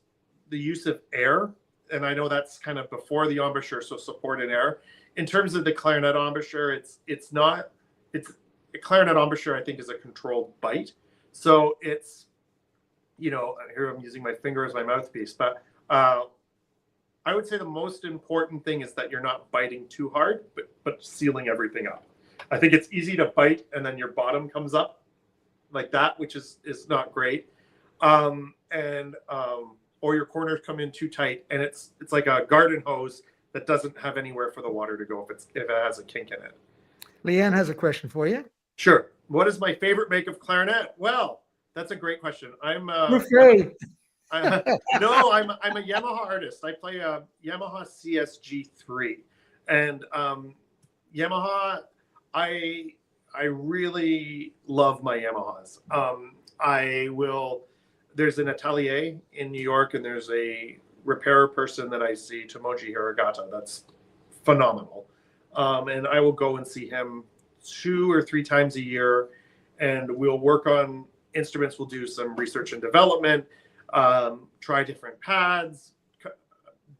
the use of air, and I know that's kind of before the embouchure, so support and air. In terms of the clarinet embouchure, it's a clarinet embouchure, I think, is a controlled bite. So it's, you know, here I'm using my finger as my mouthpiece, but I would say the most important thing is that you're not biting too hard, but sealing everything up. I think it's easy to bite and then your bottom comes up like that, which is not great. Or your corners come in too tight, and it's like a garden hose that doesn't have anywhere for the water to go if it has a kink in it. Leanne has a question for you. Sure. What is my favorite make of clarinet? Well, that's a great question. I'm afraid. No, I'm a Yamaha artist. I play a Yamaha CSG3, and Yamaha. I really love my Yamahas. There's an atelier in New York, and there's a repair person that I see, Tomoji Hiragata. That's phenomenal. And I will go and see him 2 or 3 times a year, and we'll work on instruments. We'll do some research and development, try different pads,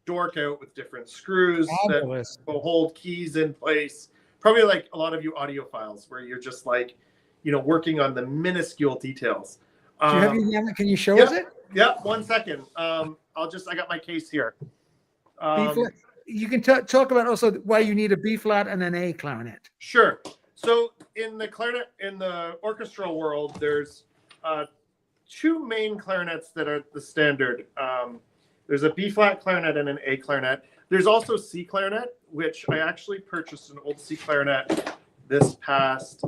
dork out with different screws that will hold keys in place. Probably like a lot of you audiophiles, where you're just like, you know, working on the minuscule details. Do you have your, can you show us it? Yeah, 1 second. I got my case here. You can talk about also why you need a B flat and an A clarinet. Sure. So in the orchestral world, there's 2 main clarinets that are the standard. There's a B flat clarinet and an A clarinet. There's also C clarinet, which I actually purchased an old C clarinet this past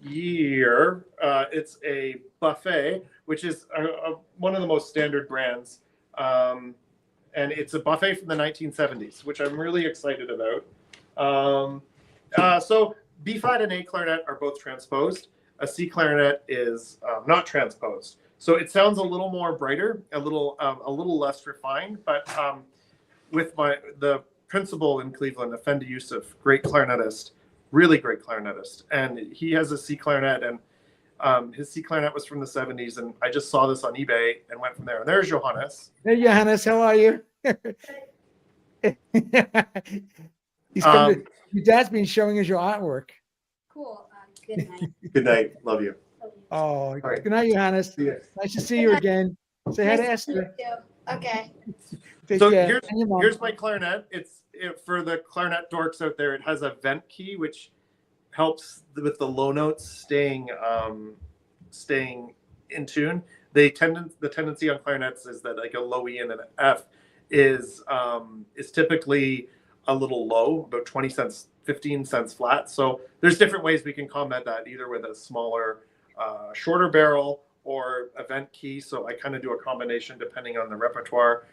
year. It's a Buffet, which is one of the most standard brands. And it's a Buffet from the 1970s, which I'm really excited about. So B flat and A clarinet are both transposed. A C clarinet is not transposed. So it sounds a little more brighter, a little less refined, but with the principal in Cleveland, Effendi Yusuf, great clarinetist, really great clarinetist, and he has a C clarinet, and his C clarinet was from the 70s, and I just saw this on eBay and went from there. And there's Johannes. Hey, Johannes, how are you? He's come to, your dad's been showing us your artwork. Cool. Good night. Good night. Love you. Oh, right. good night, Johannes. See ya. Nice to see you again. Say hi to Nice to meet Esther. you. Okay. Take So care. And your mom. here's my clarinet. For the clarinet dorks out there. It has a vent key which helps with the low notes staying in tune. The tendency on clarinets is that like a low E and an F is typically a little low, about 20 cents, 15 cents flat. So there's different ways we can combat that, either with a smaller, shorter barrel or a vent key. So I kind of do a combination depending on the repertoire.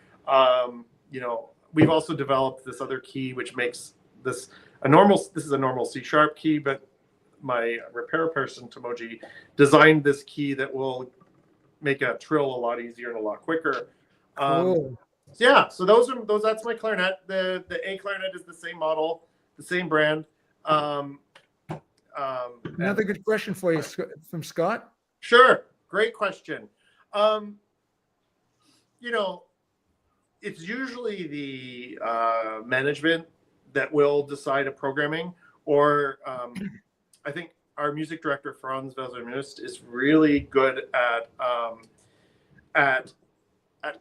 We've also developed this other key which makes this is a normal C sharp key, but my repair person Tomoji designed this key that will make a trill a lot easier and a lot quicker. Cool. So that's my clarinet. The A clarinet is the same model, the same brand. Another good question for you from Scott. Sure, great question. It's usually the management that will decide a programming, or I think our music director Franz Welser-Must is really good at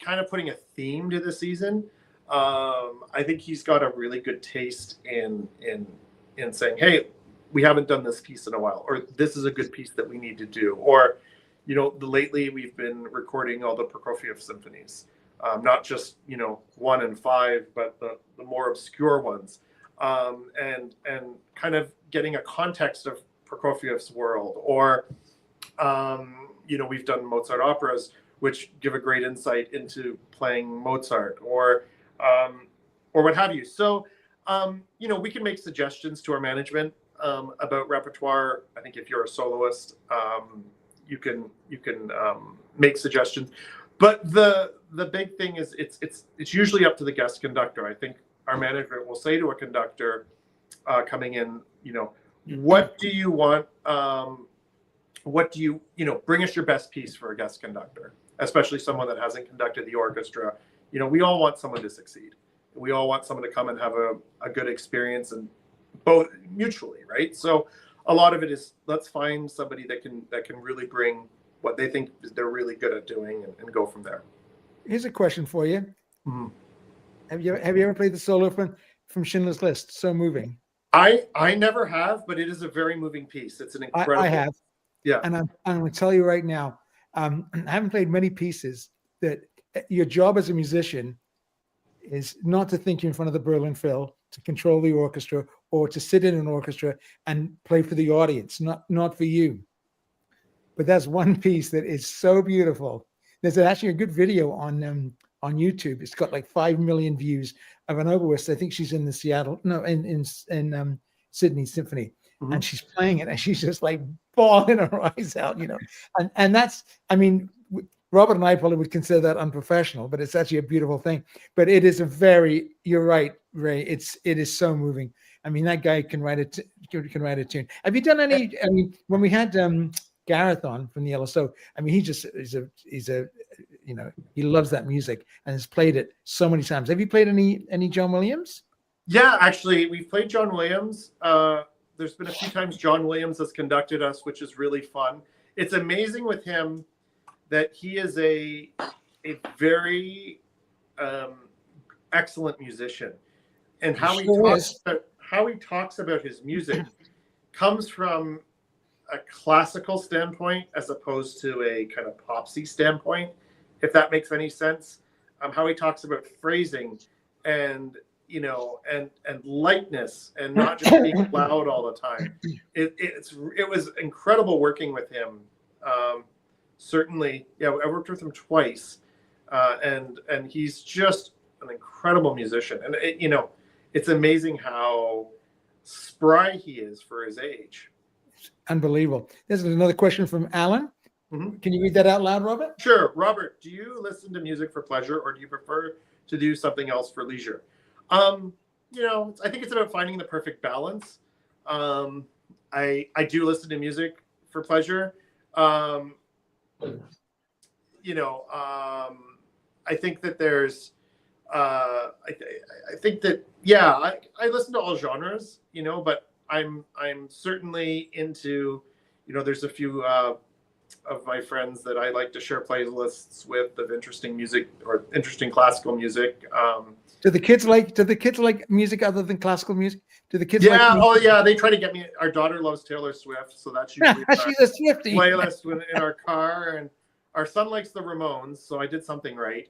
kind of putting a theme to the season. I think he's got a really good taste in saying, hey, we haven't done this piece in a while, or this is a good piece that we need to do. Or, lately we've been recording all the Prokofiev symphonies, not just, 1 and 5, but the more obscure ones, and kind of getting a context of Prokofiev's world. Or, we've done Mozart operas, which give a great insight into playing Mozart, or what have you. So, we can make suggestions to our management about repertoire. I think if you're a soloist, you can make suggestions. But the big thing is it's usually up to the guest conductor. I think our management will say to a conductor coming in, what do you want? What do you bring us your best piece for a guest conductor, especially someone that hasn't conducted the orchestra. We all want someone to succeed. We all want someone to come and have a good experience, and both mutually, right? So a lot of it is, let's find somebody that can really bring what they think they're really good at doing, and go from there. Here's a question for you. Mm-hmm. Have you ever played the solo from Schindler's List? So moving. I never have, but it is a very moving piece. It's an incredible. I have. Yeah. And I'm going to tell you right now, I haven't played many pieces that your job as a musician is not to think you're in front of the Berlin Phil, to control the orchestra, or to sit in an orchestra and play for the audience, not for you. But that's one piece that is so beautiful. There's actually a good video on YouTube. It's got like 5 million views of an oboist. I think she's in the in Sydney Symphony, mm-hmm. and she's playing it, and she's just like bawling her eyes out, and that's, Robert and I probably would consider that unprofessional, but it's actually a beautiful thing. But it is you're right, Ray. It is so moving. That guy can write a tune. Have you done any? When we had Gareth on from the LSO, he loves that music and has played it so many times. Have you played any John Williams? Yeah, actually, we've played John Williams. There's been a few times John Williams has conducted us, which is really fun. It's amazing with him that he is a very excellent musician, and how he talks about his music comes from a classical standpoint as opposed to a kind of popsy standpoint, if that makes any sense. How he talks about phrasing and lightness, and not just being loud all the time. It was incredible working with him. Certainly, yeah, I worked with him twice, and he's just an incredible musician. And it's amazing how spry he is for his age. Unbelievable. This is another question from Alan. Mm-hmm. Can you read that out loud, Robert? Sure. Robert, do you listen to music for pleasure, or do you prefer to do something else for leisure? I think it's about finding the perfect balance. I do listen to music for pleasure. I think that there's I think that, yeah, I listen to all genres, you know, but I'm certainly into, you know, there's a few of my friends that I like to share playlists with of interesting music or interesting classical music. Do the kids like music other than classical music? Do the kids yeah, like music? oh yeah, they try to get me. Our daughter loves Taylor Swift, so that's usually She's a Swiftie. playlist in our car, and our son likes the Ramones, so I did something right.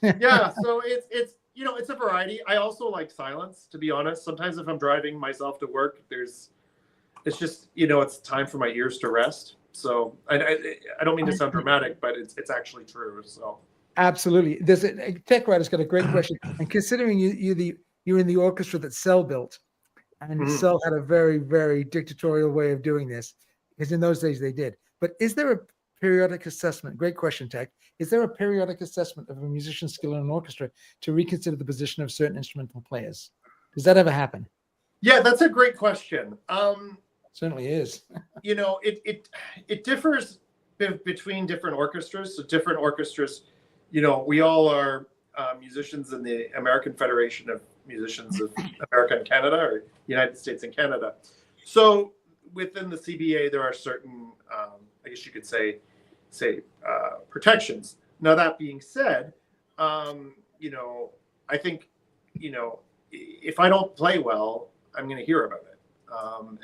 Yeah, so it's you know, it's a variety. I also like silence, to be honest. Sometimes if I'm driving myself to work, it's just, you know, it's time for my ears to rest. So I don't mean to sound dramatic, but it's actually true. So absolutely, there's a tech writer's got a great question, and considering you're in the orchestra that Cell built, and Cell had a very, very dictatorial way of doing this, because in those days they did. But is there a periodic assessment? Great question, Tech. Is there a periodic assessment of a musician's skill in an orchestra to reconsider the position of certain instrumental players? Does that ever happen? Yeah, that's a great question. Certainly is. You know, it differs between different orchestras. So different orchestras, you know, we all are musicians in the American Federation of Musicians of America and Canada, or United States and Canada. So within the CBA, there are certain, I guess you could say protections. Now, that being said, you know, I think, you know, if I don't play well, I'm going to hear about it.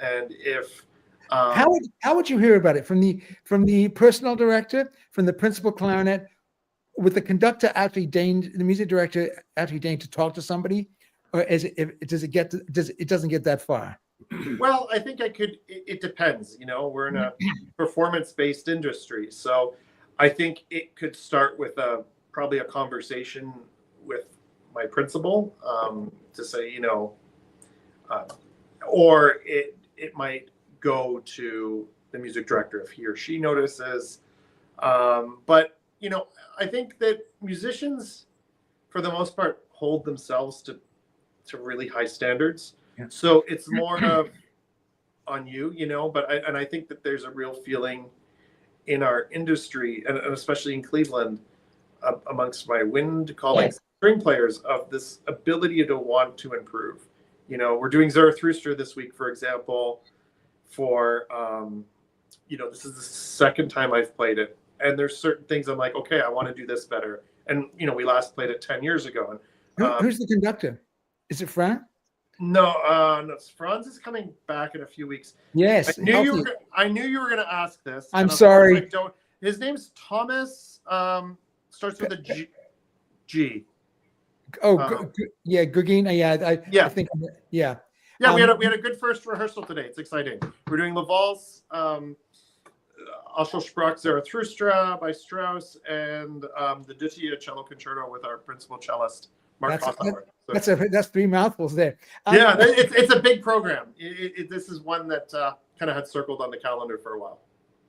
And if how would you hear about it? From the personnel director, from the principal clarinet, with the conductor actually deigned, the music director actually deigned to talk to somebody, or it doesn't get that far? Well, I think it depends. You know, we're in a performance-based industry, so I think it could start with probably a conversation with my principal to say, you know, or it might go to the music director if he or she notices. But, you know, I think that musicians, for the most part, hold themselves to really high standards. Yeah. So it's more of on you, you know, but I think that there's a real feeling in our industry, and especially in Cleveland, amongst my wind colleagues, string players, of this ability to want to improve. You know, we're doing Zarathustra this week, for example, for, you know, this is the second time I've played it. And there's certain things I'm like, okay, I want to do this better. And, you know, we last played it 10 years ago. And who's the conductor? Is it Fran? No, no, Franz is coming back in a few weeks. Yes. I knew you were going to ask this. I'm sorry. His name's Thomas, starts with a G. Oh, yeah, Gugina. Yeah, I think. Yeah. Yeah, we had a good first rehearsal today. It's exciting. We're doing Laval's Sprach Zarathustra by Strauss, and the Duttia cello concerto with our principal cellist, Mark Hoffauer. That's three mouthfuls there. Yeah, it's a big program. This is one that kind of had circled on the calendar for a while.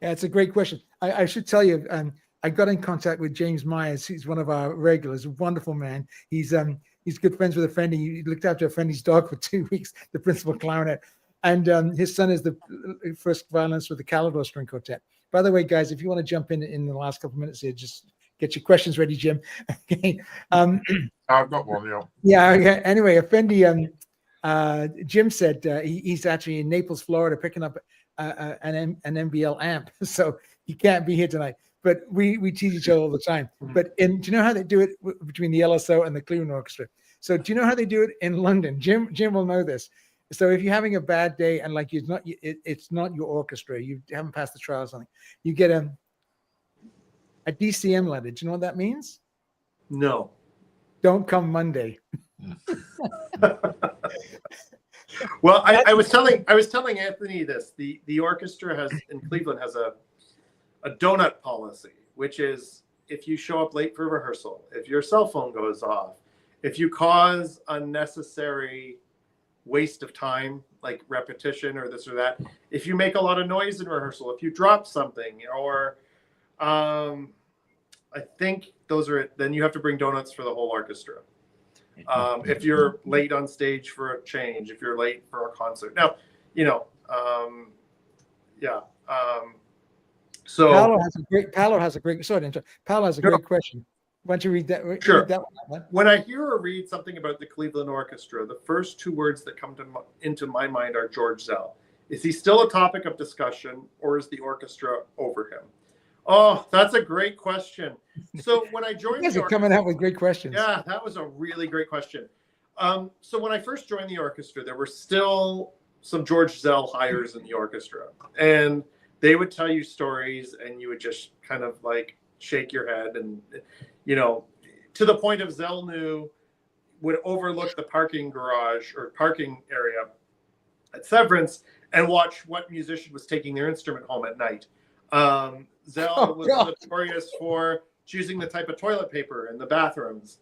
Yeah, it's a great question. I should tell you, I got in contact with James Myers. He's one of our regulars, a wonderful man. He's good friends with a friend. He looked after a friend's dog for 2 weeks, the principal clarinet. And his son is the first violinist with the Calidor String Quartet. By the way, guys, if you want to jump in the last couple of minutes here, just get your questions ready, Jim. Okay. I've got one, yeah. Yeah. Okay. Anyway, Effendi, Jim said he's actually in Naples, Florida, picking up an MBL amp, so he can't be here tonight. But we tease each other all the time. But do you know how they do it between the LSO and the Cleveland Orchestra? So do you know how they do it in London? Jim will know this. So if you're having a bad day and like it's not your orchestra, you haven't passed the trial or something, you get a DCM letter. Do you know what that means? No. Don't come Monday. Well, I was telling Anthony this. The orchestra in Cleveland has a donut policy, which is if you show up late for rehearsal, if your cell phone goes off, if you cause unnecessary waste of time, like repetition or this or that, if you make a lot of noise in rehearsal, if you drop something, or I think those are it, then you have to bring donuts for the whole orchestra. If you're late on stage for a change, if you're late for a concert. Now, you know, so Paolo has a great sorry, Paolo has a great question. Why don't you read that? Sure. Read that one. When I hear or read something about the Cleveland Orchestra, the first two words that come into my mind are George Zell. Is he still a topic of discussion, or is the orchestra over him? Oh, that's a great question. So when I joined you guys are coming out with great questions. Yeah, that was a really great question. So when I first joined the orchestra, there were still some George Zell hires in the orchestra, and they would tell you stories, and you would just kind of like shake your head, and to the point of Zell would overlook the parking garage or parking area at Severance and watch what musician was taking their instrument home at night. Zell was notorious for choosing the type of toilet paper in the bathrooms.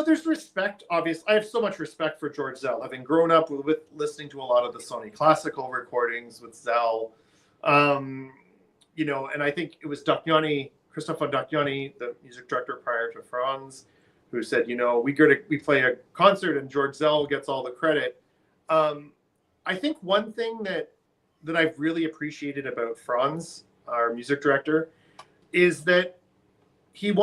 There's respect, obviously. I have so much respect for George Zell, having grown up with listening to a lot of the Sony classical recordings with Zell. And I think it was Christopher Dacchiani, the music director prior to Franz, who said, we play a concert and George Zell gets all the credit. I think one thing that I've really appreciated about Franz, our music director, is that he's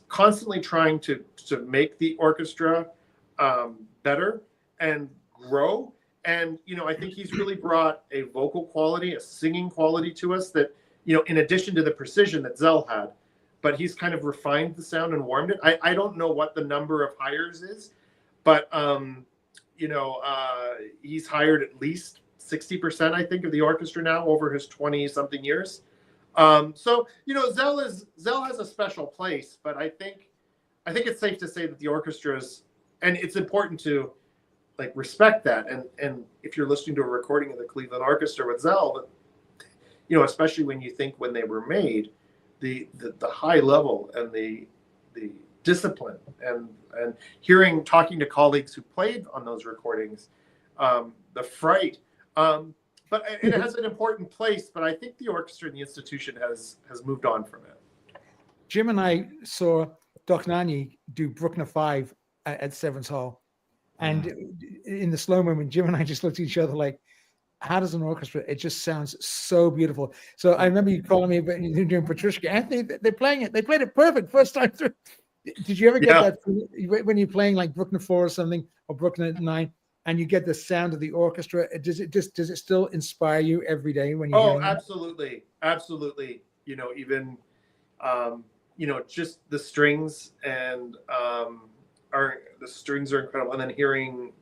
constantly trying to make the orchestra better and grow. And, I think he's really brought a vocal quality, a singing quality to us that, in addition to the precision that Zell had, but he's kind of refined the sound and warmed it. I don't know what the number of hires is, but, he's hired at least 60%, I think, of the orchestra now over his 20-something years. Zell has a special place, but I think it's safe to say that the orchestra is, and it's important to respect that. And if you're listening to a recording of the Cleveland Orchestra with Zell, especially when you think when they were made, the high level and the discipline and talking to colleagues who played on those recordings, the fright. But it has an important place, but I think the orchestra and the institution has moved on from it. Jim and I saw Doc Nani do Bruckner 5 at Severance Hall. And in the slow moment, Jim and I just looked at each other like, how does an orchestra? It just sounds so beautiful. So I remember you calling me about you doing Petrushka. Anthony, they're playing it. They played it perfect first time through. Did you ever get that when you're playing like Bruckner 4 or something, or Bruckner 9, and you get the sound of the orchestra? Does it still inspire you every day when you? Oh, absolutely, absolutely. Even just the strings and the strings are incredible, and then hearing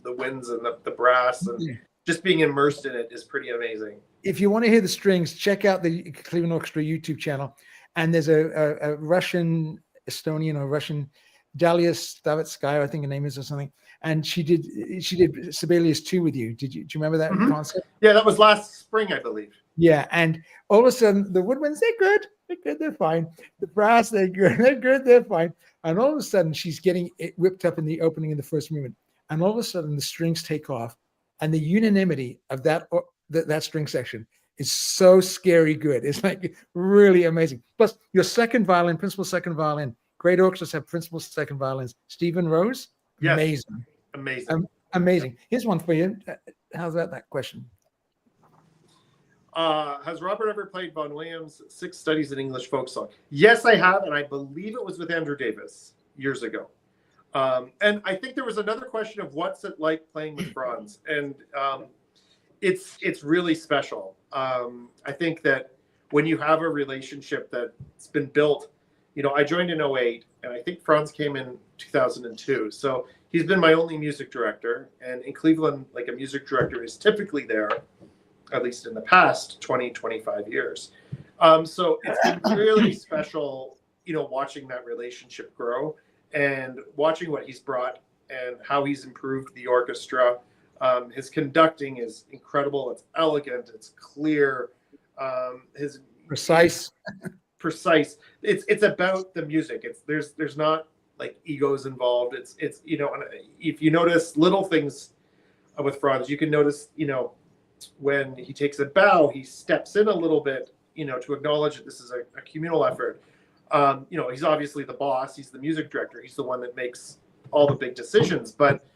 the winds and the brass and just being immersed in it is pretty amazing. If you want to hear the strings, check out the Cleveland Orchestra YouTube channel, and there's a Russian, Estonian or Russian, Dalia Stavitskaya, I think her name is, or something, and she did Sibelius 2 with you. Do you remember that concert? Yeah, that was last spring, I believe. Yeah, and all of a sudden the woodwinds, they're good, they're fine. The brass, they're good, they're fine. And all of a sudden she's getting it whipped up in the opening of the first movement, and all of a sudden the strings take off, and the unanimity of that string section is so scary good. It's like really amazing. Plus your second violin, principal second violin. Great orchestras have principal second violins. Stephen Rose, yes. Amazing. Amazing. Here's one for you. How's that question? Has Robert ever played Vaughan Williams' 6 Studies in English Folk Song? Yes, I have, and I believe it was with Andrew Davis years ago. And I think there was another question of what's it like playing with Franz, and it's really special. I think that when you have a relationship that's been built, I joined in 2008, and I think Franz came in 2002. So he's been my only music director, and in Cleveland, like a music director is typically there, at least in the past 20, 25 years. So it's been really special, watching that relationship grow and watching what he's brought and how he's improved the orchestra. His conducting is incredible. It's elegant. It's clear. His precise. It's about the music. There's not like egos involved. It's and if you notice little things with Franz, you can notice when he takes a bow, he steps in a little bit to acknowledge that this is a communal effort. He's obviously the boss. He's the music director. He's the one that makes all the big decisions. But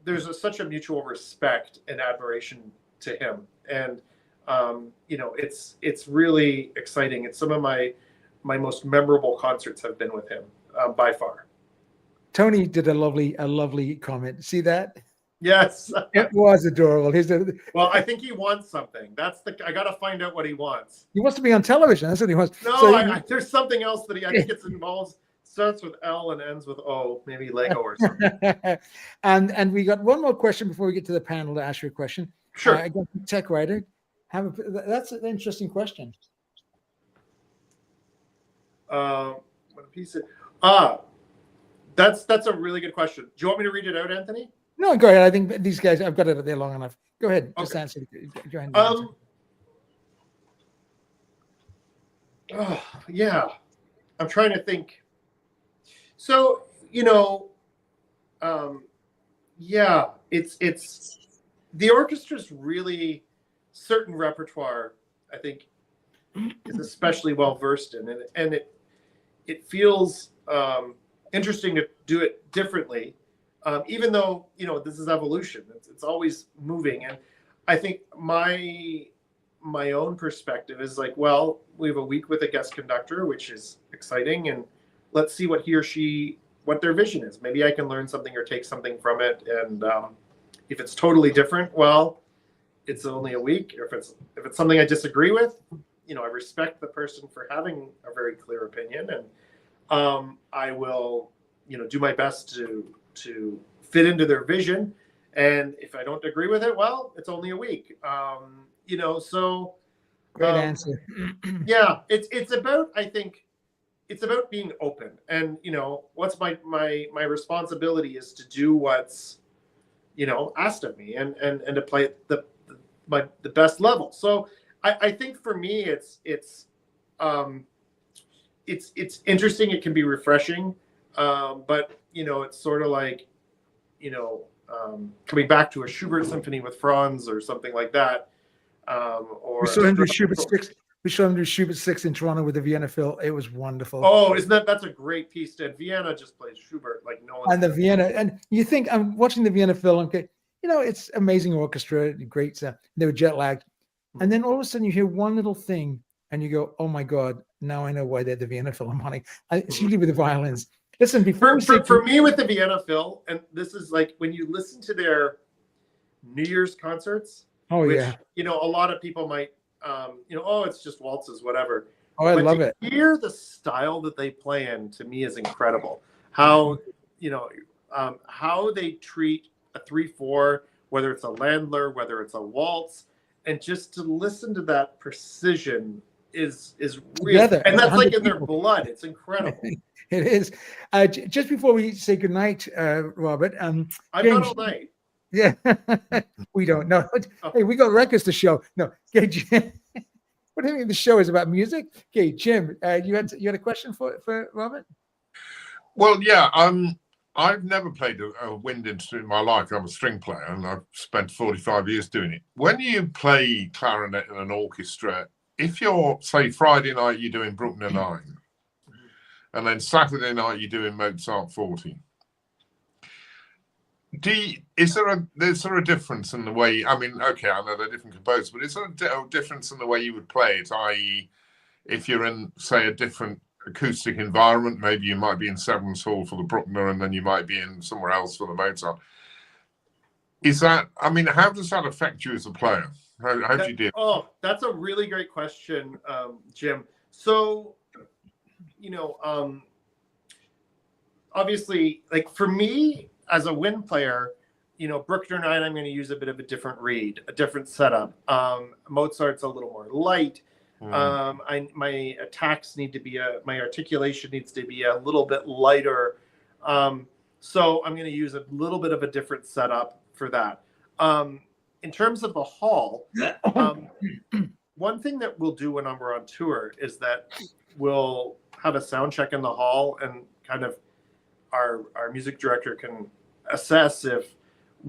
there's such a mutual respect and admiration to him. And It's really exciting. It's some of my most memorable concerts have been with him by far. Tony did a lovely comment. See that? Yes. It was adorable. Well, I think he wants something. I got to find out what he wants. He wants to be on television. That's what he wants. No, So there's something else that I think it involves, starts with L and ends with O, maybe Lego or something. and we got one more question before we get to the panel to ask you a question. Sure. I got tech writer. That's an interesting question. What a piece of that's a really good question. Do you want me to read it out, Anthony? No, go ahead. I think these guys, I've got it there long enough. Go ahead. Just Okay. answer. Go ahead. Yeah. I'm trying to think. So, it's the orchestra's really certain repertoire, I think, is especially well versed in, and it feels interesting to do it differently, even though this is evolution. It's always moving, and I think my own perspective is like, well, we have a week with a guest conductor, which is exciting, and let's see what he or she, what their vision is. Maybe I can learn something or take something from it, and if it's totally different, well, it's only a week. If it's something I disagree with, I respect the person for having a very clear opinion, and I will, do my best to fit into their vision. And if I don't agree with it, well, it's only a week. So Great answer. yeah, it's about, I think, it's about being open, and what's my responsibility is to do what's asked of me, and to play at the best level. So I think for me it's interesting. It can be refreshing, but it's sort of like coming back to a Schubert symphony with Franz or something like that. Or we saw him do Schubert 6. We saw him do Schubert 6 in Toronto with the Vienna Phil. It was wonderful. Oh, that's a great piece. And Vienna just plays Schubert like no one. And the Vienna, and you think, I'm watching the Vienna Phil, okay, it's amazing orchestra, great. They were jet lagged, and then all of a sudden you hear one little thing, and you go, "Oh my God! Now I know why they're the Vienna Philharmonic." It's usually with the violins. Listen, before for me with the Vienna Phil, and this is like when you listen to their New Year's concerts. Oh, which, yeah. A lot of people might, it's just waltzes, whatever. Oh, I love it. Hear the style that they play in, to me, is incredible. How, how they treat a 3/4, whether it's a Landler, whether it's a waltz, and just to listen to that precision is real. And that's like in their blood. It's incredible. It is. Just before we say goodnight, Robert. I've got all night. Yeah, we don't know. Hey, we got records to show. No, okay, Jim. What do you mean the show is about music? Okay, Jim, you had a question for Robert? Well, yeah. I've never played a wind instrument in my life. I'm a string player, and I've spent 45 years doing it. When you play clarinet in an orchestra, if you're, say, Friday night you're doing Bruckner 9, and then Saturday night you're doing Mozart 40. Is there a difference in the way? I mean, okay, I know they're different composers, but is there a difference in the way you would play it? I.e., if you're in, say, a different acoustic environment, maybe you might be in Severance Hall for the Bruckner, and then you might be in somewhere else for the Mozart. How does that affect you as a player? How do you deal? Oh, that's a really great question, Jim. So, obviously, like for me, as a wind player, Bruckner 9, I'm going to use a bit of a different reed, a different setup. Mozart's a little more light. My attacks need to be my articulation needs to be a little bit lighter. So I'm going to use a little bit of a different setup for that. In terms of the hall, one thing that we'll do when we're on tour is that we'll have a sound check in the hall, and kind of our music director can assess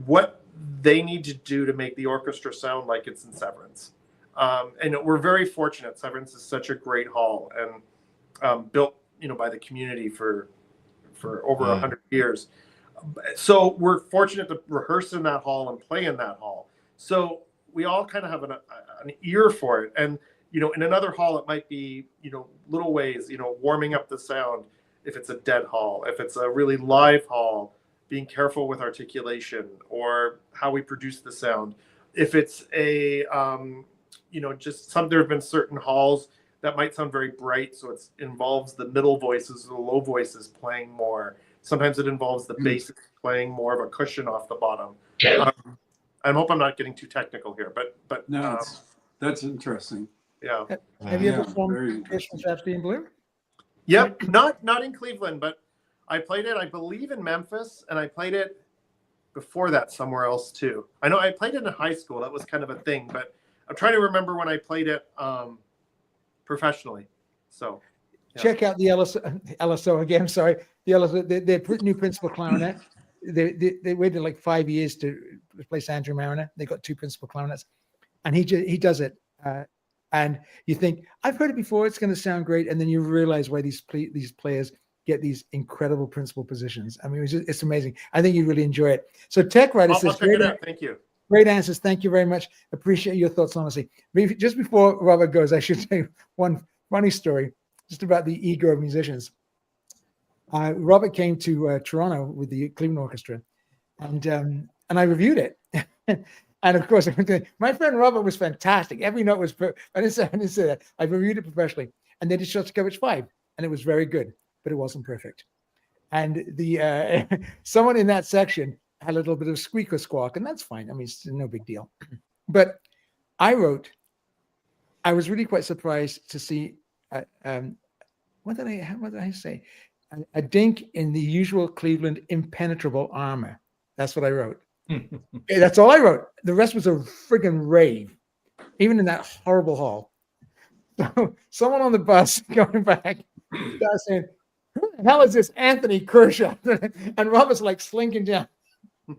what they need to do to make the orchestra sound like it's in Severance. And we're very fortunate. Severance is such a great hall, and built, by the community for over 100 years. So we're fortunate to rehearse in that hall and play in that hall. So we all kind of have an ear for it. And, you know, in another hall, it might be, you know, little ways, you know, warming up the sound. If it's a dead hall, if it's a really live hall, being careful with articulation or how we produce the sound. If it's a, you know, just there have been certain halls that might sound very bright. So it involves the middle voices, the low voices playing more. Sometimes it involves the bass playing more of a cushion off the bottom. I hope I'm not getting too technical here, but no, that's interesting. Yeah. Have you ever performed Christmas Rhapsody in Blue? Yep, not in Cleveland, but I played it, I believe, in Memphis, and I played it before that somewhere else too. I know I played it in high school. That was kind of a thing, but I'm trying to remember when I played it professionally. So yeah. Check out the LSO again. Sorry, the LSO. Their new principal clarinet. They waited like 5 years to replace Andrew Mariner. They got two principal clarinets, and he does it. And you think, I've heard it before. It's going to sound great, and then you realize why these players get these incredible principal positions. I mean, it's amazing. I think you really enjoy it. So Tech Writer says, check it out. Thank you. Great answers. Thank you very much. Appreciate your thoughts, honestly. Just before Robert goes, I should say one funny story just about the ego of musicians. Robert came to Toronto with the Cleveland Orchestra, and I reviewed it. And of course, my friend Robert was fantastic. Every note was perfect. I didn't say that. I reviewed it professionally, and they did Shostakovich 5, and it was very good, but it wasn't perfect. And the someone in that section had a little bit of squeak or squawk, and that's fine. I mean, it's no big deal. But I was really quite surprised to see what did I say? A dink in the usual Cleveland impenetrable armor. That's what I wrote. That's all I wrote. The rest was a friggin' rave, even in that horrible hall. So someone on the bus going back started saying, "Who the hell is this Anthony Kershaw?" And Robert's like slinking down. Oh,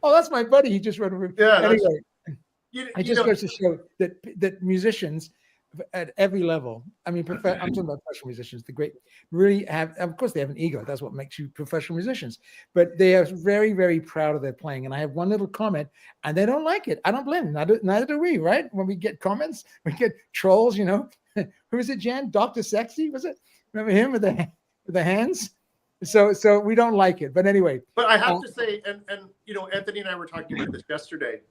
that's my buddy. He just wrote a review. Yeah. Anyway, it just goes to show that musicians at every level, I mean, I'm talking about professional musicians, the great really have, of course, they have an ego. That's what makes you professional musicians. But they are very, very proud of their playing. And I have one little comment, and they don't like it. I don't blame them. Neither do we, right? When we get comments, we get trolls, you know. Who is it, Jan? Dr. Sexy, was it? Remember him with the hands? So we don't like it. But anyway. But I have to say, and you know, Anthony and I were talking about this yesterday.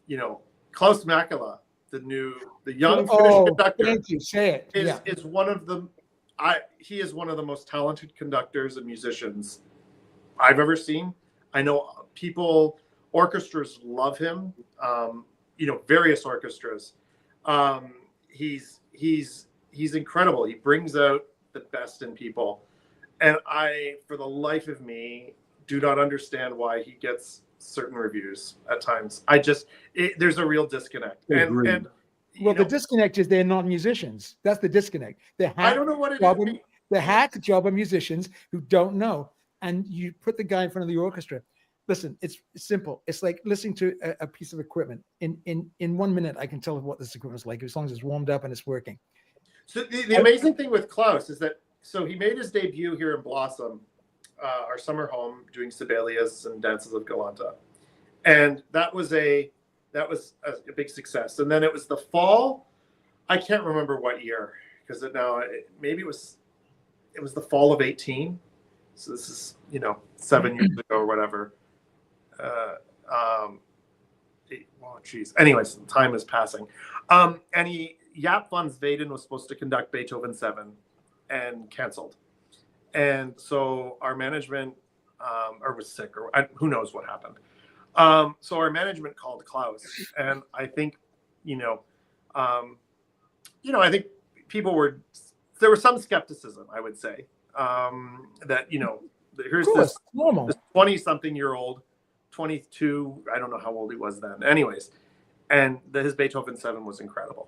You know, Klaus Makela, the young Finnish conductor. Thank you. Say it. Is one of the he is one of the most talented conductors and musicians I've ever seen. I know orchestras love him. You know, various orchestras. He's incredible. He brings out the best in people, and I, for the life of me, do not understand why he gets certain reviews at times. There's a real disconnect. And the disconnect is they're not musicians. That's the disconnect. I don't know what it is. The hack job of musicians who don't know, and you put the guy in front of the orchestra. Listen, it's simple. It's like listening to a piece of equipment. In 1 minute, I can tell what this equipment is like as long as it's warmed up and it's working. So the amazing thing with Klaus is that he made his debut here in Blossom, our summer home, doing Sibelius and Dances of Galanta, and that was a big success. And then it was the fall. I can't remember what year because maybe it was the fall of 18. So this is 7 years ago or whatever. Anyways, time is passing. And Jaap van Zweden was supposed to conduct Beethoven 7 and canceled. And so our management, or was sick, or who knows what happened. So our management called Klaus, and I think, I think there was some skepticism, I would say, that, here's this 20-something-year-old, 22, I don't know how old he was then. Anyways, and his Beethoven 7 was incredible.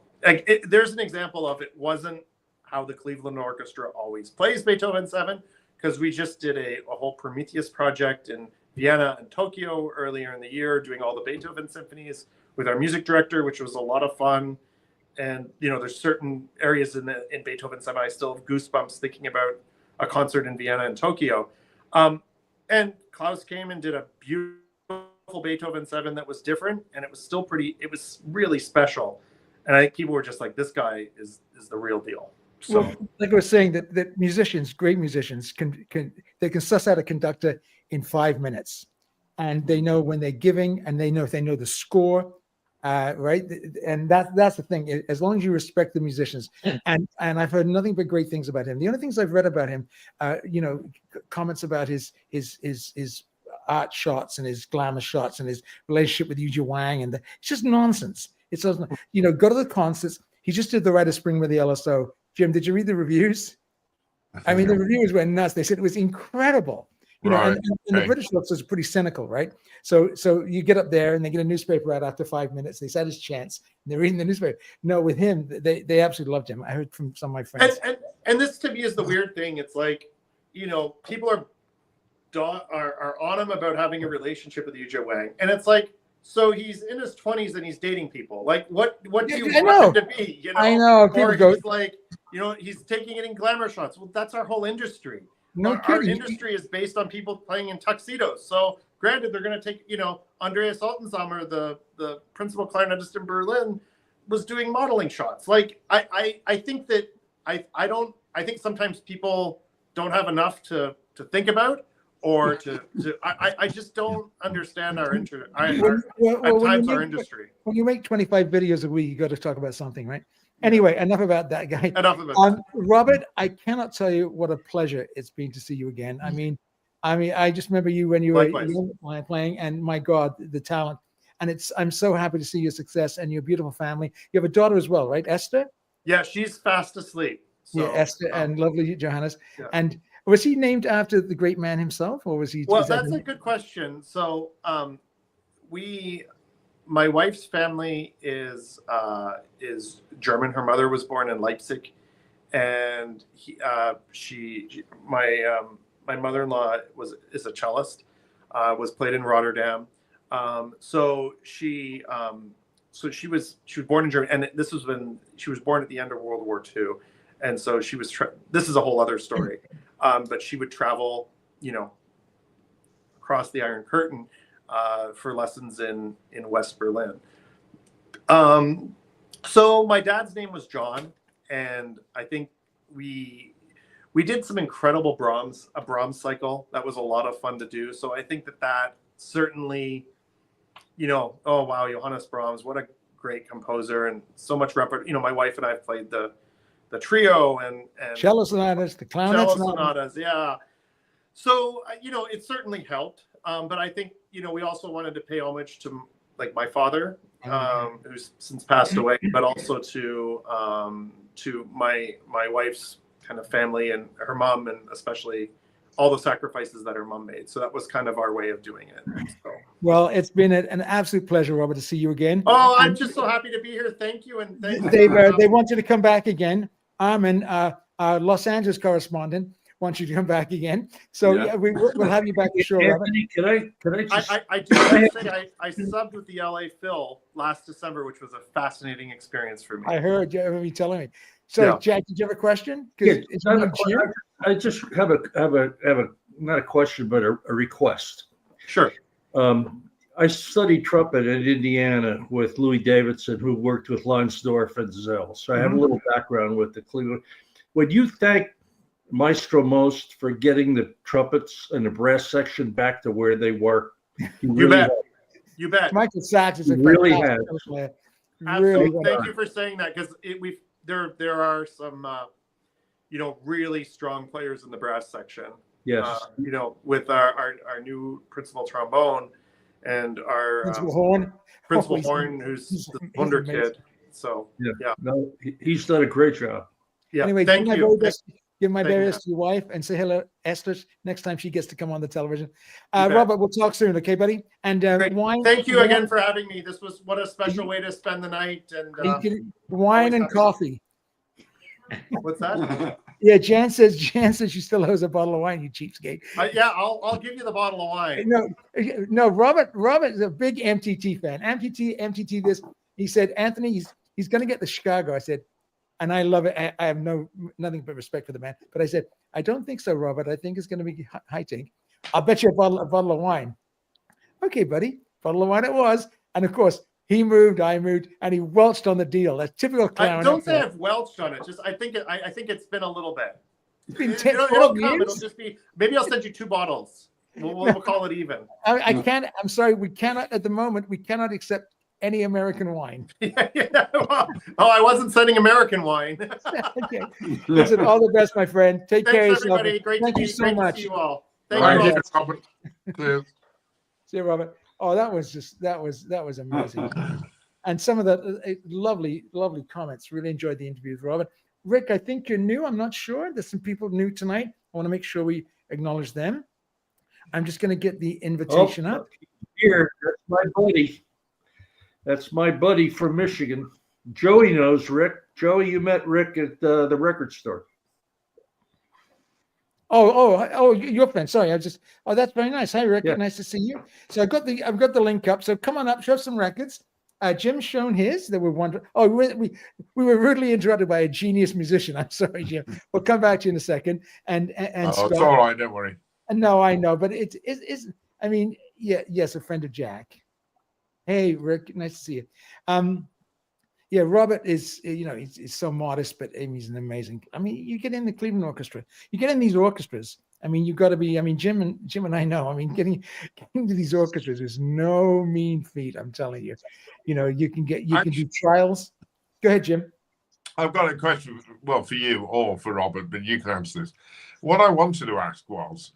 There's an example of it wasn't how the Cleveland Orchestra always plays Beethoven 7, because we just did a whole Prometheus project in Vienna and Tokyo earlier in the year, doing all the Beethoven symphonies with our music director, which was a lot of fun. And, there's certain areas in Beethoven 7 I still have goosebumps thinking about a concert in Vienna and Tokyo. And Klaus came and did a beautiful Beethoven 7 that was different, and it was still it was really special. And I think people were just like, this guy is the real deal. So, well, like I was saying, that musicians, great musicians, can suss out a conductor in 5 minutes, and they know when they're giving, and they know if they know the score, right? And that's the thing. As long as you respect the musicians, and I've heard nothing but great things about him. The only things I've read about him, comments about his art shots and his glamour shots and his relationship with Yuja Wang, and it's just nonsense. It's go to the concerts. He just did the Rite of Spring with the LSO. Jim, did you read the reviews? I mean, the reviewers went nuts. They said it was incredible. And the British looks pretty cynical, right? So you get up there and they get a newspaper out after 5 minutes. They said his chance. And they're reading the newspaper. No, with him, they absolutely loved him. I heard from some of my friends. And this to me is the weird thing. It's like, people are on him about having a relationship with Yuja Wang, and it's like, so he's in his 20s and he's dating people. Like, what do you want him to be? I know. Or he's like, he's taking it in glamour shots. Well, that's our whole industry. Our industry is based on people playing in tuxedos. So granted, they're going to take, Andreas Altensamer, the principal clarinetist in Berlin, was doing modeling shots. Like, I think that I think sometimes people don't have enough to think about, or I just don't understand our industry. When you make 25 videos a week, you got to talk about something, right? Anyway, enough about that guy. Enough about Robert, I cannot tell you what a pleasure it's been to see you again. I mean, I just remember you when you were playing, and my God, the talent. And I'm so happy to see your success and your beautiful family. You have a daughter as well, right, Esther? Yeah, she's fast asleep. So, Esther and lovely Johannes. Yeah. And was he named after the great man himself, or was he? Well, that's a good question. So, my wife's family is German. Her mother was born in Leipzig, and my mother-in-law is a cellist. Was played in Rotterdam. So she was born in Germany, and this was when she was born at the end of World War II, and so she was. This is a whole other story, but she would travel, across the Iron Curtain for lessons in West Berlin. So my dad's name was John, and I think we did some incredible a Brahms cycle. That was a lot of fun to do. So I think that certainly, oh wow, Johannes Brahms, what a great composer, and so much repertoire. My wife and I have played the trio and cello sonatas, the clarinet sonatas, yeah. So it certainly helped, but I think we also wanted to pay homage to my father, who's since passed away, but also to my wife's kind of family and her mom, and especially all the sacrifices that her mom made. So that was kind of our way of doing it. So. Well, it's been an absolute pleasure, Robert, to see you again. Oh, I'm just so happy to be here. Thank you. And they want you to come back again. Armin, our Los Angeles correspondent, wants you to come back again. So yeah, we'll have you back for sure, Robert. Can I just... I do have to say, I subbed with the LA Phil last December, which was a fascinating experience for me. I heard you telling me. So, yeah. Jack, did you have a question? I just have a not a question, but a request. Sure. I studied trumpet in Indiana with Louis Davidson, who worked with Leinsdorf and Zell. So I have a little background with the Cleveland. Would you thank Maestro Most for getting the trumpets and the brass section back to where they were? You bet. You bet. Michael Sachs is a really has. Absolutely. Thank you for saying that, because there are some really strong players in the brass section. Yes. With our new principal trombone and our Principal Horn, who's the Wonder Kid. So yeah. No, he's done a great job. Yeah. Anyway, thank you. Give my very best to your wife, and say hello, Esther, next time she gets to come on the television. Robert, we'll talk soon, okay, buddy? And wine. Thank you again for having me. This was what a special way to spend the night. And wine and coffee. What's that? Yeah, Jan says she still owes a bottle of wine, you cheapskate. Yeah, I'll give you the bottle of wine. No, Robert is a big MTT fan. MTT this. He said, Anthony, he's going to get the Chicago. I said, and I love it. I have nothing but respect for the man. But I said, I don't think so, Robert. I think it's going to be Haydn. I'll bet you a bottle of wine. Okay, buddy. Bottle of wine it was. And of course, he moved, I moved, and he welched on the deal. That's typical Clarinet. Don't say I've welched on it. Just I think it's been a little bit. It's been It'll come. It'll just be. Maybe I'll send you 2 bottles. We'll call it even. I can't. I'm sorry. We cannot at the moment. We cannot accept any American wine. Well, I wasn't sending American wine. Okay. Listen, all the best, my friend. Take care of yourself. Everybody. Great Thank to you be, so great much. To see you all. Thank you. you, Robert. Cheers. See you, Robert. Oh, that was amazing. And some of the lovely comments. Really enjoyed the interview with Robert. Rick, I think you're new. I'm not sure. There's some people new tonight. I want to make sure we acknowledge them. I'm just going to get the invitation up. Here, that's my buddy. That's my buddy from Michigan. Joey knows Rick. Joey, you met Rick at the record store. Oh, your friend. Sorry, that's very nice. Hi, Rick. Yeah. Nice to see you. So I've got the link up. So come on up, show some records. Jim's shown his. That we're wondering. Oh, we were rudely interrupted by a genius musician. I'm sorry, Jim. We'll come back to you in a second. And it's all right. Don't worry. No, I know, but it's. I mean, yes, a friend of Jack. Hey, Rick. Nice to see you. Yeah, Robert is, he's so modest, but he's an amazing. I mean, you get in the Cleveland Orchestra, you get in these orchestras. I mean, you've got to be. I mean, Jim and I know. I mean, getting to these orchestras is no mean feat. I'm telling you. You can do trials. Go ahead, Jim. I've got a question. Well, for you or for Robert, but you can answer this. What I wanted to ask was,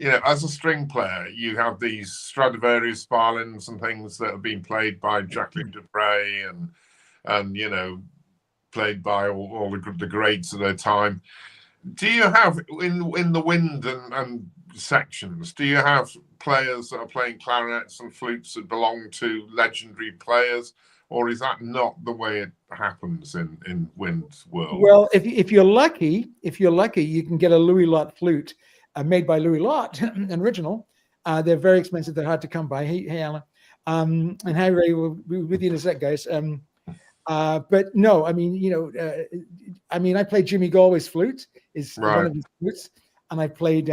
as a string player, you have these Stradivarius violins and things that have been played by Jacqueline Dupre and played by all the greats of their time. Do you have in the wind and sections? Do you have players that are playing clarinets and flutes that belong to legendary players, or is that not the way it happens in wind's world? Well, if you're lucky, you can get a Louis Lott flute made by Louis Lott, an original. They're very expensive. They're hard to come by. Hey, Alan, and hi, Ray. We'll be with you in a sec, guys. But no, I mean, I played Jimmy Galway's flute, is one of his flutes, and I played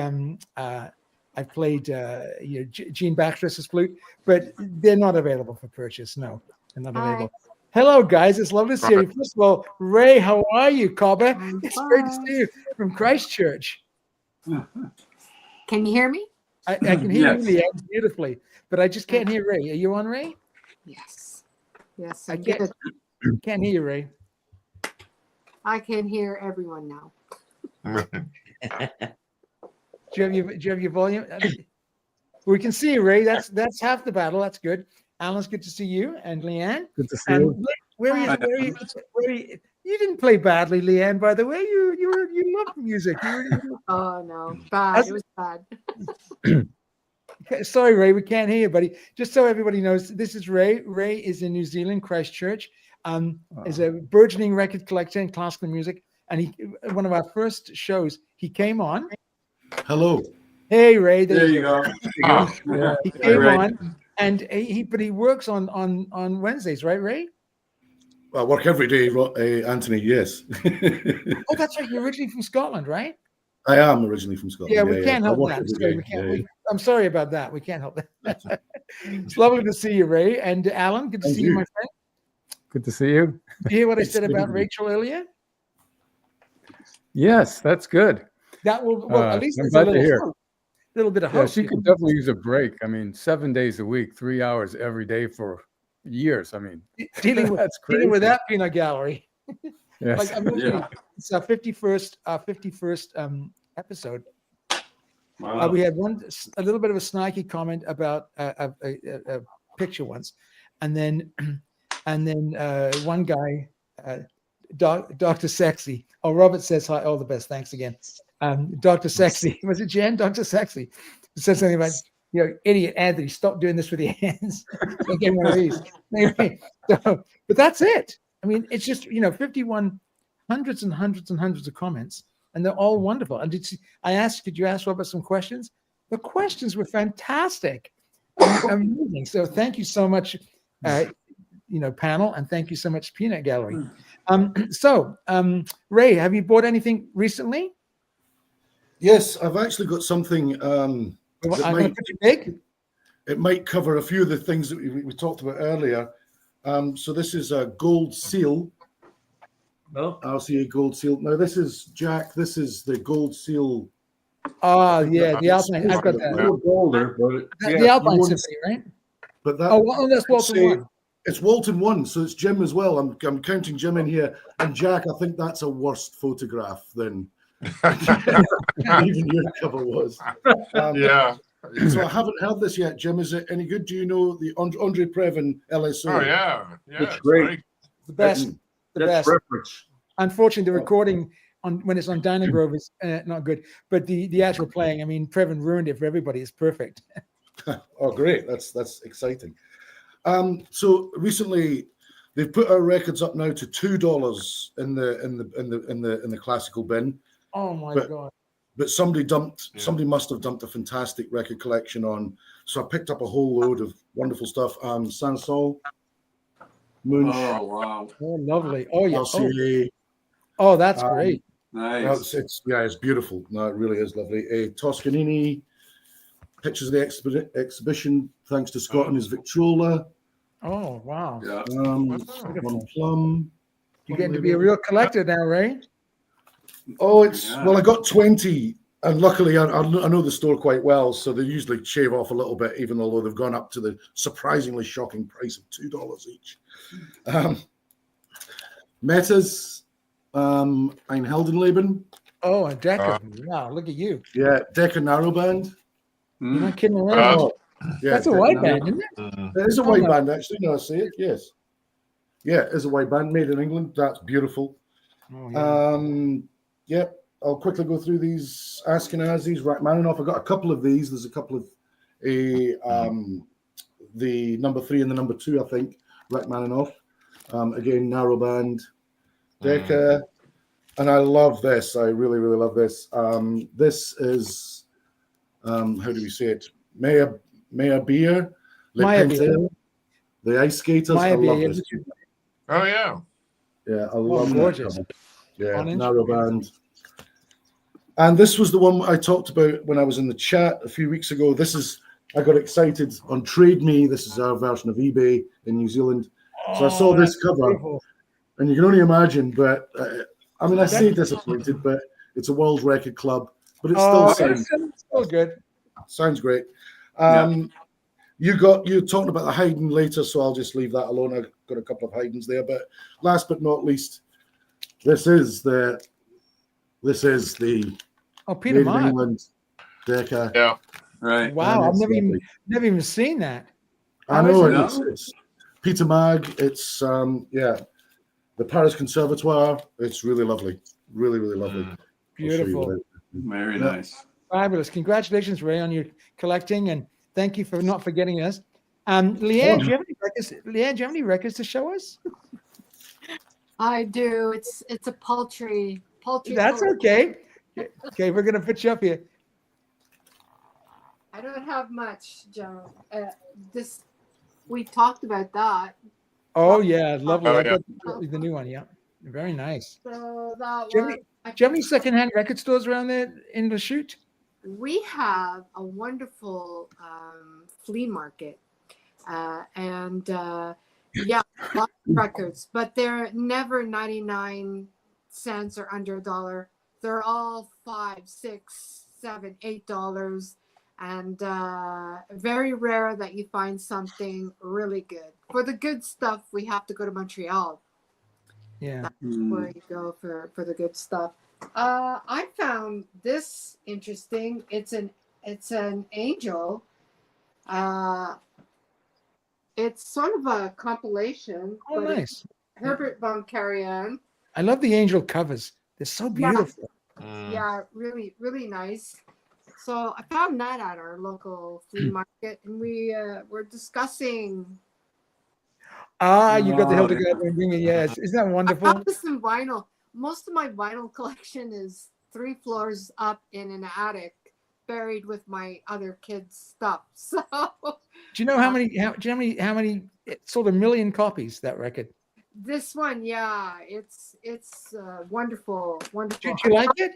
Gene Baxter's flute, but they're not available for purchase. No, they're not available. Hello, guys. It's lovely to see you. First of all, Ray, how are you, Cobber? It's great to see you from Christchurch. Can you hear me? I can hear you beautifully, but I just can't hear Ray. Are you on, Ray? Yes. Yes. I can't hear you, Ray. I can hear everyone now. Do you have your volume? We can see you, Ray. That's half the battle. That's good. Alan's good to see you, and Leanne. Good to see you. Where are you? You didn't play badly, Leanne. By the way, you love music. Oh no, bad. It was bad. Sorry, Ray, we can't hear you, buddy. Just so everybody knows, this is Ray. Ray is in New Zealand, Christchurch. Is a burgeoning record collector in classical music, and one of our first shows, he came on. Hello. Hey, Ray. There you go. He came on, and he works on Wednesdays, right, Ray? I work every day, Anthony. Yes. Oh, that's right. You're originally from Scotland, right? I am originally from Scotland. Yeah, we can't help that. I'm sorry about that. We can't help that. It's lovely to see you, Ray. And Alan, good to see you, my friend. Good to see you. Did you hear what I said about Rachel earlier? Yes, that's good. That will, at least I'm it's glad a to hear. little bit of Yeah, hope. she could definitely use a break. I mean, 7 days a week, 3 hours every day for years. I mean, dealing with that peanut gallery. Yes. It's our 51st episode. Wow. We had a little bit of a snarky comment about a picture once, and then one guy, Dr. Sexy. Oh, Robert says hi. All the best. Thanks again. Dr. Sexy. Was it Jen? Dr. Sexy said something about, idiot Anthony, stop doing this with your hands. Get one of these. Anyway, but that's it. I mean, it's just, 51 hundreds and hundreds and hundreds of comments, and they're all wonderful. And did you ask Robert some questions? The questions were fantastic. Amazing. So thank you so much, panel, and thank you so much, Peanut Gallery. Ray, have you bought anything recently? Yes, I've actually got something. I'm going to put you big. it might cover a few of the things that we talked about earlier. So this is a gold seal. No. RCA gold seal. Now this is Jack. This is the gold seal. Oh yeah, the Alpine. I've got A that. little older, but The Alpine Symphony, right? But that. Oh, that's Walton 1. It's Walton 1, so it's Jim as well. I'm counting Jim in here, and Jack. I think that's a worse photograph than even your cover was. Yeah. So I haven't heard this yet, Jim. Is it any good? Do you know the Andre Previn LSO? Oh yeah, it's great. The best. The That's best. reference. Unfortunately, the recording when it's on Dynagrove is not good, but the actual playing. I mean, Previn ruined it for everybody. It's perfect. Oh, great! That's exciting. So recently, they've put our records up now to $2 in the classical bin. Oh my God! But somebody must have dumped a fantastic record collection on. So I picked up a whole load of wonderful stuff. Sansol, Munch. Oh wow! Oh, lovely! Oh yeah! RCA. Oh, that's great. Nice. It's beautiful. No, it really is lovely. Toscanini. Pictures of the exhibition, thanks to Scott and his Victrola. Oh wow! Yeah. One Plum. You're getting to be a real collector now, Ray. Oh, well, I got 20, and luckily I know the store quite well, so they usually shave off a little bit, even though they've gone up to the surprisingly shocking price of $2 each. Metas, Ein Heldenleben. Oh, a Decca. Wow, look at you. Yeah, Decca Narrowband. You're not kidding around. Yeah, that's a white band, isn't it? It is a white band, actually. No, I see it. Yes. Yeah, it is a white band made in England. That's beautiful. Oh, yeah. I'll quickly go through these Ashkenazis, Rachmaninoff. I've got a couple of these. There's a couple of the number 3 and the number 2, I think, Rachmaninoff. Again, narrow band, Decca. And I love this. I really, really love this. This is, how do we say it? Maya Beer, the Ice Skaters. I love this. Oh yeah. Yeah, I love gorgeous. That. Yeah, narrow band. And this was the one I talked about when I was in the chat a few weeks ago. I got excited on Trade Me. This is our version of eBay in New Zealand. So I saw this cover, beautiful. And you can only imagine, but I say disappointed, but it's a World Record Club, but it still sounds so good. Sounds great. You're talking about the Haydn later, so I'll just leave that alone. I've got a couple of Haydns there, but last but not least, this is the Peter Mark. England Decca. Yeah, right. Wow, I've never even seen that. I know it's Peter Mag. It's the Paris Conservatoire. It's really lovely, really, really lovely. Beautiful, very nice, fabulous. Congratulations, Ray, on your collecting, and thank you for not forgetting us. Leanne, do you have any records? Leanne, do you have any records to show us? I do. It's a paltry. That's okay. Okay, we're gonna put you up here. I don't have much, Joe. We talked about that. Oh yeah, lovely. Oh, yeah. The new one, yeah, very nice. So that do you have any secondhand record stores around there in the shoot? We have a wonderful flea market, and lots of records, but they're never 99 cents or under $1. They're all $5, $6, $7, $8, and very rare that you find something really good. For the good stuff, we have to go to Montreal. Yeah, that's where you go for the good stuff. I found this interesting. It's an angel. It's sort of a compilation. Oh, nice. Herbert von Karajan. I love the angel covers. They're so beautiful. Yeah, really, really nice. So I found that at our local flea market, and we were discussing. You got the Hildegard von Bingen. Yes, isn't that wonderful? I found this in vinyl. Most of my vinyl collection is 3 floors up in an attic, buried with my other kids' stuff. So, do you know how many? How many? It sold 1 million copies. That record. This one, yeah, it's wonderful, wonderful. Do you like it?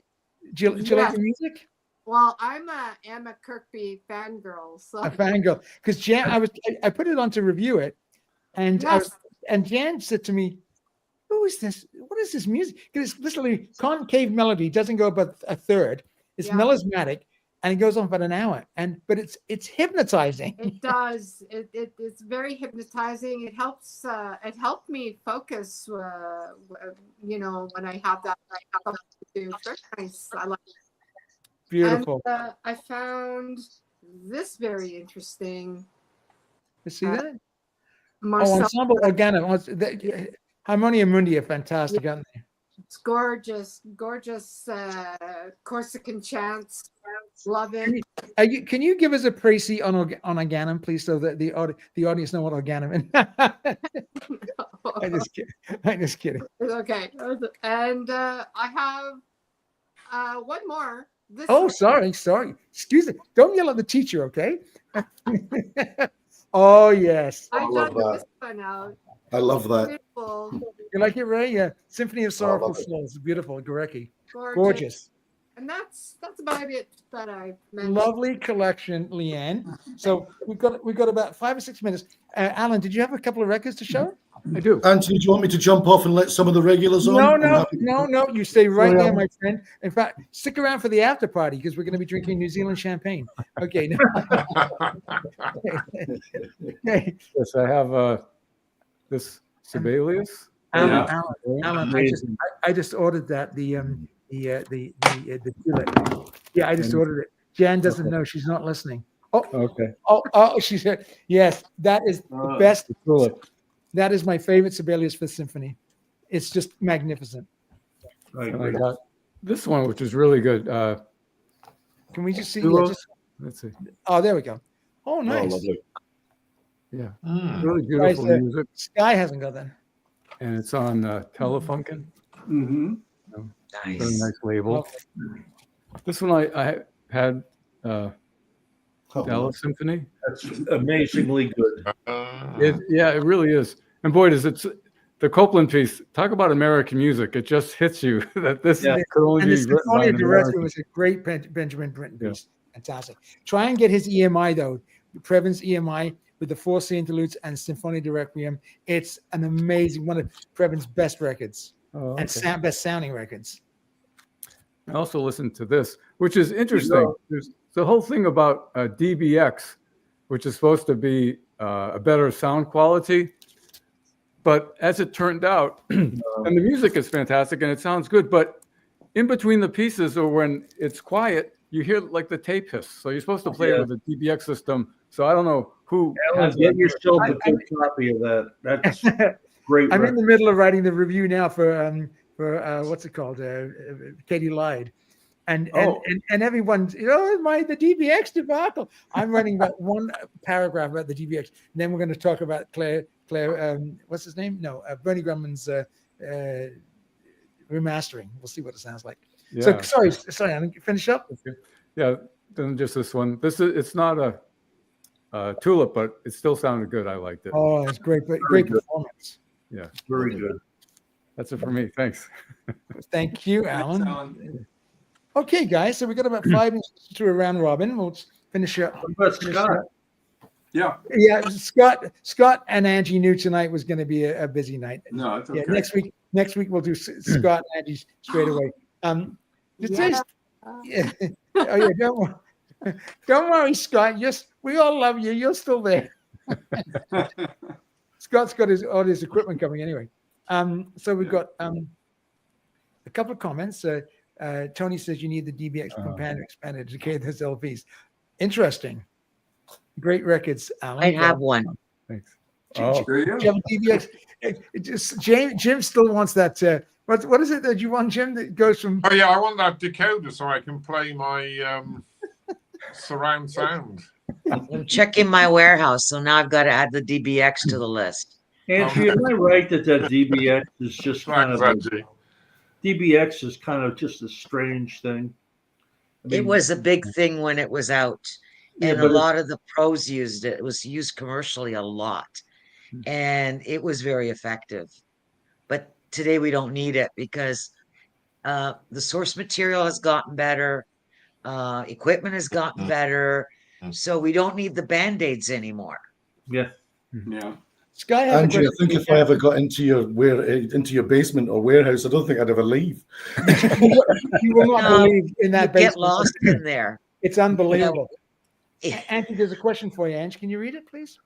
Do you like the music? Well, I'm a Emma Kirkby fangirl. So A fangirl. Because Jan, I put it on to review it, and Jan said to me, "Who is this? What is this music?" Because it's literally concave melody, doesn't go above a third. It's melismatic, and it goes on for an hour. But it's hypnotizing. It does. It's very hypnotizing. It helps. It helped me focus. You know, when I have that, it's very nice. I like it. Beautiful. And, I found this very interesting. You see that? Marcel, Ensemble Organo. Harmonia Mundi are fantastic, aren't they? it's gorgeous, gorgeous Corsican chants. Love it. Can you give us a précis on organum, please, so that the audience know what organum is? I'm just kidding. Okay, and I have one more. Sorry. Excuse me. Don't yell at the teacher, okay? Oh yes. I love that. This one out. I love that. Beautiful. You like it, Ray? Yeah. Symphony of Sorrowful Souls. Beautiful. Gorecki. Gorgeous. And that's about it that I mentioned. Lovely collection, Leanne. So we've got about 5 or 6 minutes. Alan, did you have a couple of records to show? I do. Anthony, do you want me to jump off and let some of the regulars on? No. You stay right there, my friend. In fact, stick around for the after party because we're going to be drinking New Zealand champagne. Okay. Yes, I have this Sibelius. Alan, I just ordered that the tulip. Yeah, I just ordered it. Jan doesn't know; she's not listening. Oh, okay. Oh, she said yes. That is the best tulip. That is my favorite Sibelius Fifth Symphony. It's just magnificent. I got this one, which is really good. Can we just see? Let's see. Oh, there we go. Oh, nice. lovely. Yeah, really beautiful music. Sky hasn't got that. And it's on Telefunken. Mm-hmm. Nice. Very nice label. This one I had Dallas Symphony. That's amazingly good. It really is. And boy, does it's the Copeland piece. Talk about American music. It just hits you that this could only be written by an American. Was a great Benjamin Britten piece. Fantastic. Try and get his EMI though. Previn's EMI with the 4C interludes and Symphonia de Requiem. It's an amazing one of Previn's best records and best sounding records. I also listened to this, which is interesting. There's the whole thing about DBX, which is supposed to be a better sound quality. But as it turned out, and the music is fantastic and it sounds good, but in between the pieces or when it's quiet, you hear like the tape hiss. So you're supposed to play it with a DBX system. So I don't know who. Get yourself a good copy of that. That's great. I'm in the middle of writing the review now for what's it called? Katie Lied. And everyone's, the DBX debacle. I'm writing about one paragraph about the DBX. And then we're going to talk about Claire, what's his name? No, Bernie Grumman's remastering. We'll see what it sounds like. Yeah. So sorry, I didn't finish up. Okay. Yeah, then just this one. It's not a tulip, but it still sounded good. I liked it. Oh, it's great performance. Yeah, very good. That's it for me. Thanks. Thank you, Alan. Okay, guys. So we got about 5 minutes to a round robin. We'll finish up. Scott. Yeah. Scott and Angie knew tonight was going to be a busy night. No, it's okay. Yeah, next week we'll do Scott and Angie straight away. Don't worry, Scott. We all love you. You're still there. Scott's got all his equipment coming anyway. So we've got a couple of comments. Tony says you need the DBX companion expanded to educate those LPs. Interesting. Great records, Alan. I have one. Thanks. Do you have a DBX? Jim still wants that. What is it that you want, Jim? That goes from. Oh yeah, I want that decoder so I can play my surround sound. I'm checking my warehouse, so now I've got to add the DBX to the list. Angie, am I right that DBX is just kind of DBX is kind of just a strange thing? I mean, it was a big thing when it was out, and a lot of the pros used it. It was used commercially a lot, and it was very effective. But today we don't need it because the source material has gotten better. Equipment has gotten better. So we don't need the Band-Aids anymore. Yeah. Yeah. Sky has a Angie, I question think for if I ever got into your basement or warehouse, I don't think I'd ever leave. you will not No, believe in that Get basement. lost in there. It's unbelievable. Yeah. Angie, there's a question for you. Angie, can you read it, please?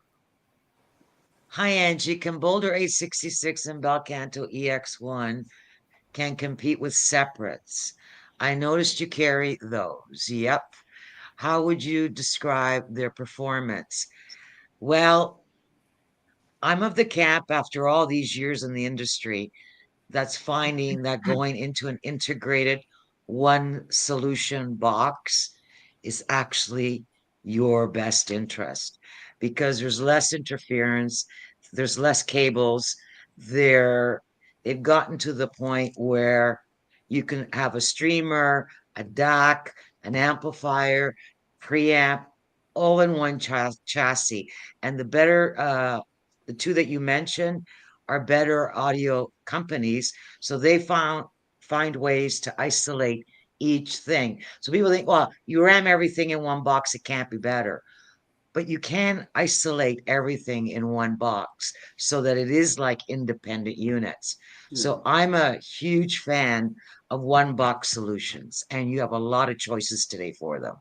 Hi, Angie. Can Boulder 866 and Bel Canto EX1 can compete with separates? I noticed you carry those. Yep. How would you describe their performance? Well, I'm of the camp after all these years in the industry that's finding that going into an integrated one solution box is actually your best interest because there's less interference, there's less cables. They've gotten to the point where you can have a streamer, a DAC, an amplifier, preamp, all in one chassis. And the two that you mentioned are better audio companies. So they find ways to isolate each thing. So people think, well, you ram everything in one box, it can't be better. But you can isolate everything in one box so that it is like independent units. So I'm a huge fan of one box solutions, and you have a lot of choices today for them.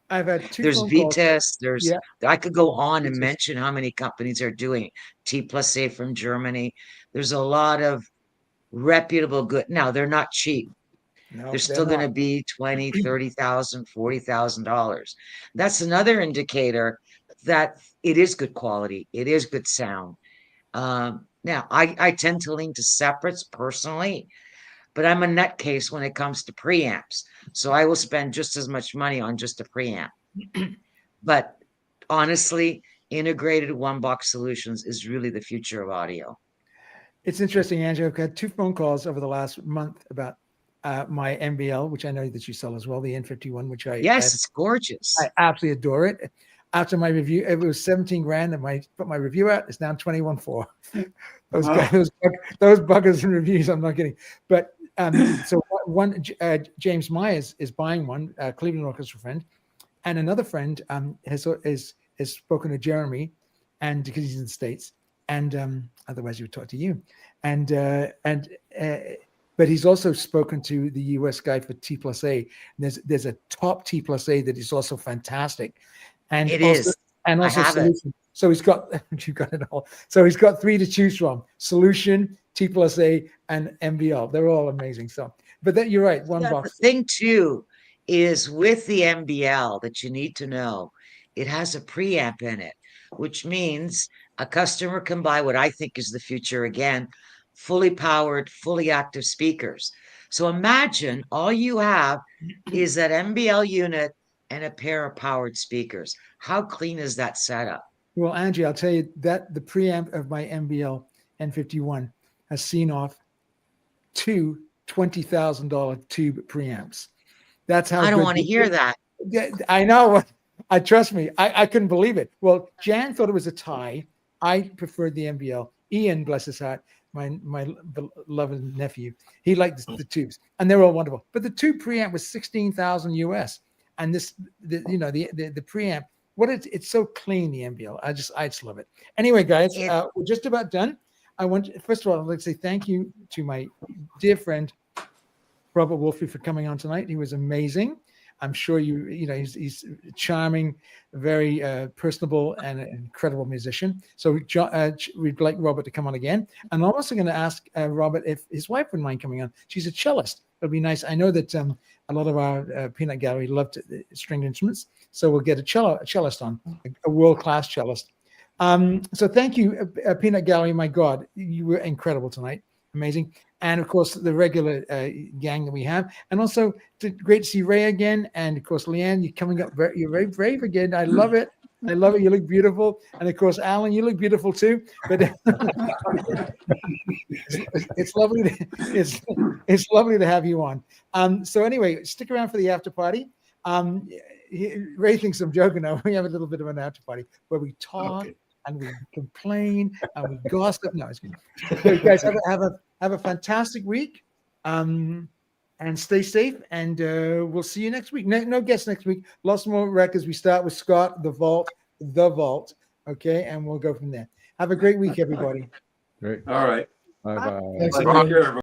I've had two There's phone calls. Vitas, I could go on and mention how many companies are doing T+A from Germany. There's a lot of reputable good. Now they're not cheap. No, they're still going to be $20,000, $30,000, $40,000. That's another indicator that it is good quality. It is good sound. Now I tend to lean to separates personally, but I'm a nutcase when it comes to preamps. So I will spend just as much money on just a preamp. But honestly, integrated one box solutions is really the future of audio. It's interesting, Angela. I've had two phone calls over the last month about my MBL, which I know that you sell as well, the N51, which it's gorgeous. I absolutely adore it. After my review, it was 17 grand, and I put my review out. It's down 21.4. Those buggers and reviews, I'm not kidding. But so one, James Myers is buying one, Cleveland Orchestra friend, and another friend has spoken to Jeremy, and because he's in the States, and otherwise he would talk to you, but he's also spoken to the US guy for T+A. There's a top T+A that is also fantastic, and it also, is, and also solution. It. So he's got you've got it all. So he's got three to choose from: solution, T+A, and MBL. They're all amazing. So, but then you're right. One box. The thing too is with the MBL that you need to know, it has a preamp in it, which means a customer can buy what I think is the future again, fully powered, fully active speakers. So imagine all you have is that MBL unit and a pair of powered speakers. How clean is that setup? Well, Angie, I'll tell you that the preamp of my MBL N51 has seen off two $20,000 tube preamps. That's how I don't want to hear that. I know. I trust me. I couldn't believe it. Well, Jan thought it was a tie. I preferred the MBL. Ian, bless his heart, my beloved nephew, he liked the tubes, and they're all wonderful. But the tube preamp was $16,000 US, and the preamp. It's so clean, the MBL. I just love it. Anyway, guys, we're just about done. First of all, I'd like to say thank you to my dear friend Robert Wolfrey for coming on tonight. He was amazing. I'm sure he's charming, very personable, and an incredible musician. So we'd like Robert to come on again. And I'm also going to ask Robert if his wife wouldn't mind coming on. She's a cellist. It'll be nice. I know that a lot of our peanut gallery loved stringed instruments, so we'll get a cellist on, a world-class cellist. So thank you, Peanut Gallery. My God, you were incredible tonight. Amazing. And of course, the regular gang that we have. And also, great to see Ray again. And of course, Leanne, you're coming up. You're very brave again. I love it. I love it. You look beautiful. And of course, Alan, you look beautiful too. But it's lovely. It's lovely to have you on. So anyway, stick around for the after party. Ray thinks I'm joking now. We have a little bit of an after party where we talk. Okay. And we complain and we gossip. No, it's good. So you guys have a fantastic week. and stay safe. And we'll see you next week. No guests next week. Lots more records. We start with Scott, The Vault. Okay, and we'll go from there. Have a great week, everybody. Great. All right. Bye bye. Thanks, Take everyone. care, everyone.